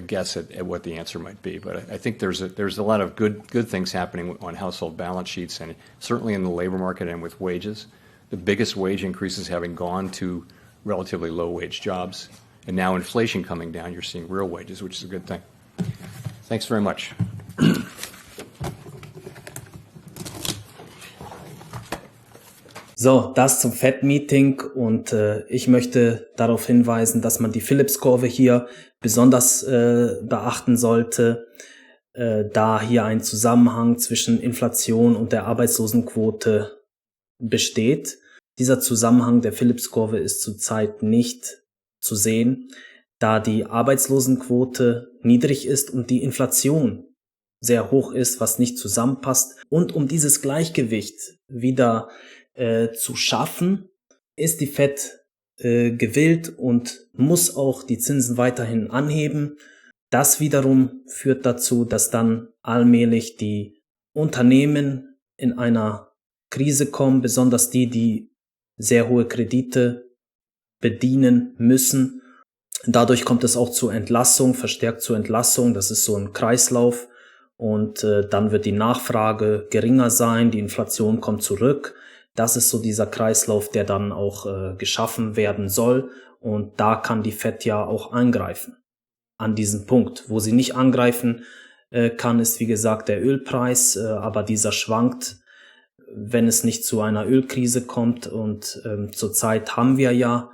guess at what the answer might be. But I think there's a lot of good things happening on household balance sheets, and certainly in the labor market and with wages. The biggest wage increases having gone to relatively low-wage jobs, and now inflation coming down, you're seeing real wages, which is a good thing. Thanks very much. So, das zum FED-Meeting und ich möchte darauf hinweisen, dass man die Phillips-Kurve hier besonders beachten sollte, da hier ein Zusammenhang zwischen Inflation und der Arbeitslosenquote besteht. Dieser Zusammenhang der Phillips-Kurve ist zurzeit nicht zu sehen, da die Arbeitslosenquote niedrig ist und die Inflation sehr hoch ist, was nicht zusammenpasst. Und um dieses Gleichgewicht wieder zu schaffen, ist die FED gewillt und muss auch die Zinsen weiterhin anheben. Das wiederum führt dazu, dass dann allmählich die Unternehmen in einer Krise kommen, besonders die sehr hohe Kredite bedienen müssen. Dadurch kommt es auch zur Entlassung, verstärkt zur Entlassung. Das ist so ein Kreislauf und dann wird die Nachfrage geringer sein, die Inflation kommt zurück. Das ist so dieser Kreislauf, der dann auch geschaffen werden soll. Und da kann die FED ja auch eingreifen. An diesem Punkt. Wo sie nicht angreifen kann, ist wie gesagt der Ölpreis. Aber dieser schwankt, wenn es nicht zu einer Ölkrise kommt. Und zurzeit haben wir ja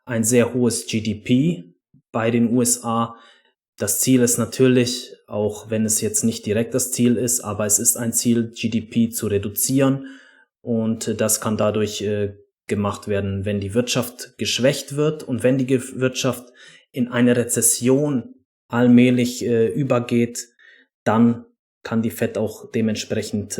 ein sehr hohes GDP bei den USA. Das Ziel ist natürlich, auch wenn es jetzt nicht direkt das Ziel ist, aber es ist ein Ziel, GDP zu reduzieren. Und das kann dadurch gemacht werden, wenn die Wirtschaft geschwächt wird und wenn die Wirtschaft in eine Rezession allmählich übergeht, dann kann die FED auch dementsprechend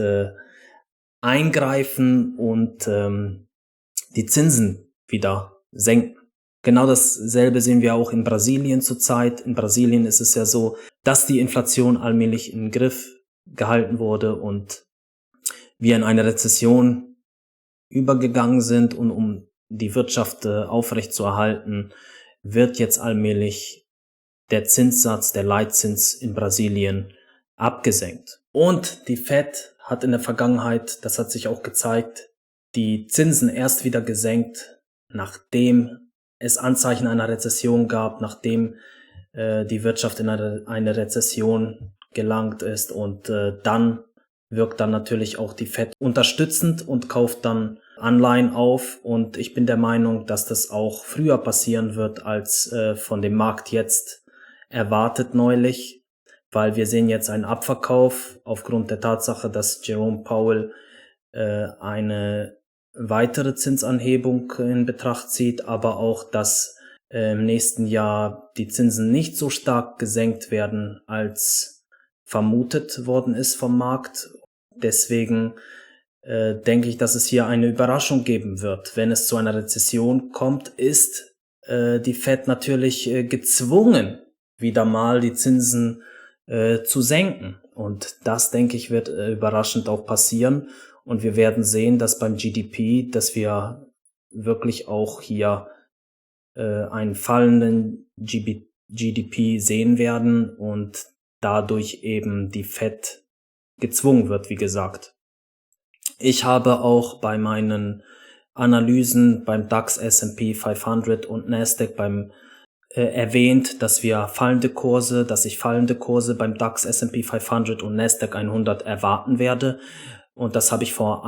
eingreifen und die Zinsen wieder senken. Genau dasselbe sehen wir auch in Brasilien zurzeit. In Brasilien ist es ja so, dass die Inflation allmählich in den Griff gehalten wurde und wir in eine Rezession übergegangen sind und um die Wirtschaft aufrechtzuerhalten, wird jetzt allmählich der Zinssatz, der Leitzins in Brasilien abgesenkt. Und die FED hat in der Vergangenheit, das hat sich auch gezeigt, die Zinsen erst wieder gesenkt, nachdem es Anzeichen einer Rezession gab, nachdem die Wirtschaft in eine Rezession gelangt ist und dann wirkt dann natürlich auch die FED unterstützend und kauft dann Anleihen auf. Und ich bin der Meinung, dass das auch früher passieren wird, als von dem Markt jetzt erwartet neulich, weil wir sehen jetzt einen Abverkauf aufgrund der Tatsache, dass Jerome Powell eine weitere Zinsanhebung in Betracht zieht, aber auch, dass im nächsten Jahr die Zinsen nicht so stark gesenkt werden, als vermutet worden ist vom Markt. Deswegen denke ich, dass es hier eine Überraschung geben wird. Wenn es zu einer Rezession kommt, ist die FED natürlich gezwungen, wieder mal die Zinsen zu senken. Und das, denke ich, wird überraschend auch passieren. Und wir werden sehen, dass beim GDP, dass wir wirklich auch hier einen fallenden GDP sehen werden und dadurch eben die FED gezwungen wird, wie gesagt. Ich habe auch bei meinen Analysen beim DAX, S&P 500 und Nasdaq erwähnt, dass ich fallende Kurse beim DAX, S&P 500 und Nasdaq 100 erwarten werde. Und das habe ich vor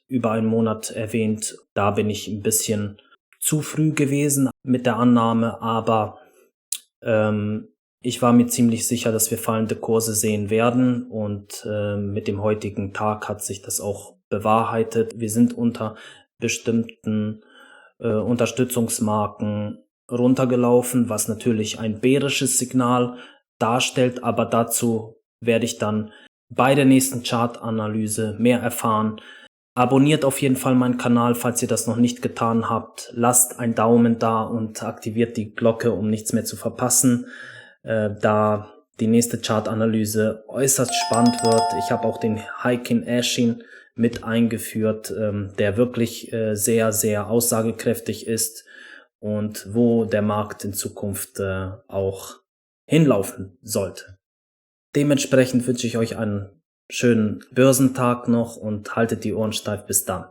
über einem Monat erwähnt. Da bin ich ein bisschen zu früh gewesen mit der Annahme, aber ich war mir ziemlich sicher, dass wir fallende Kurse sehen werden und mit dem heutigen Tag hat sich das auch bewahrheitet. Wir sind unter bestimmten Unterstützungsmarken runtergelaufen, was natürlich ein bärisches Signal darstellt, aber dazu werde ich dann bei der nächsten Chartanalyse mehr erfahren. Abonniert auf jeden Fall meinen Kanal, falls ihr das noch nicht getan habt. Lasst einen Daumen da und aktiviert die Glocke, um nichts mehr zu verpassen. Da die nächste Chartanalyse äußerst spannend wird. Ich habe auch den Hike in Ashin mit eingeführt, der wirklich sehr, sehr aussagekräftig ist und wo der Markt in Zukunft auch hinlaufen sollte. Dementsprechend wünsche ich euch einen schönen Börsentag noch und haltet die Ohren steif. Bis dann.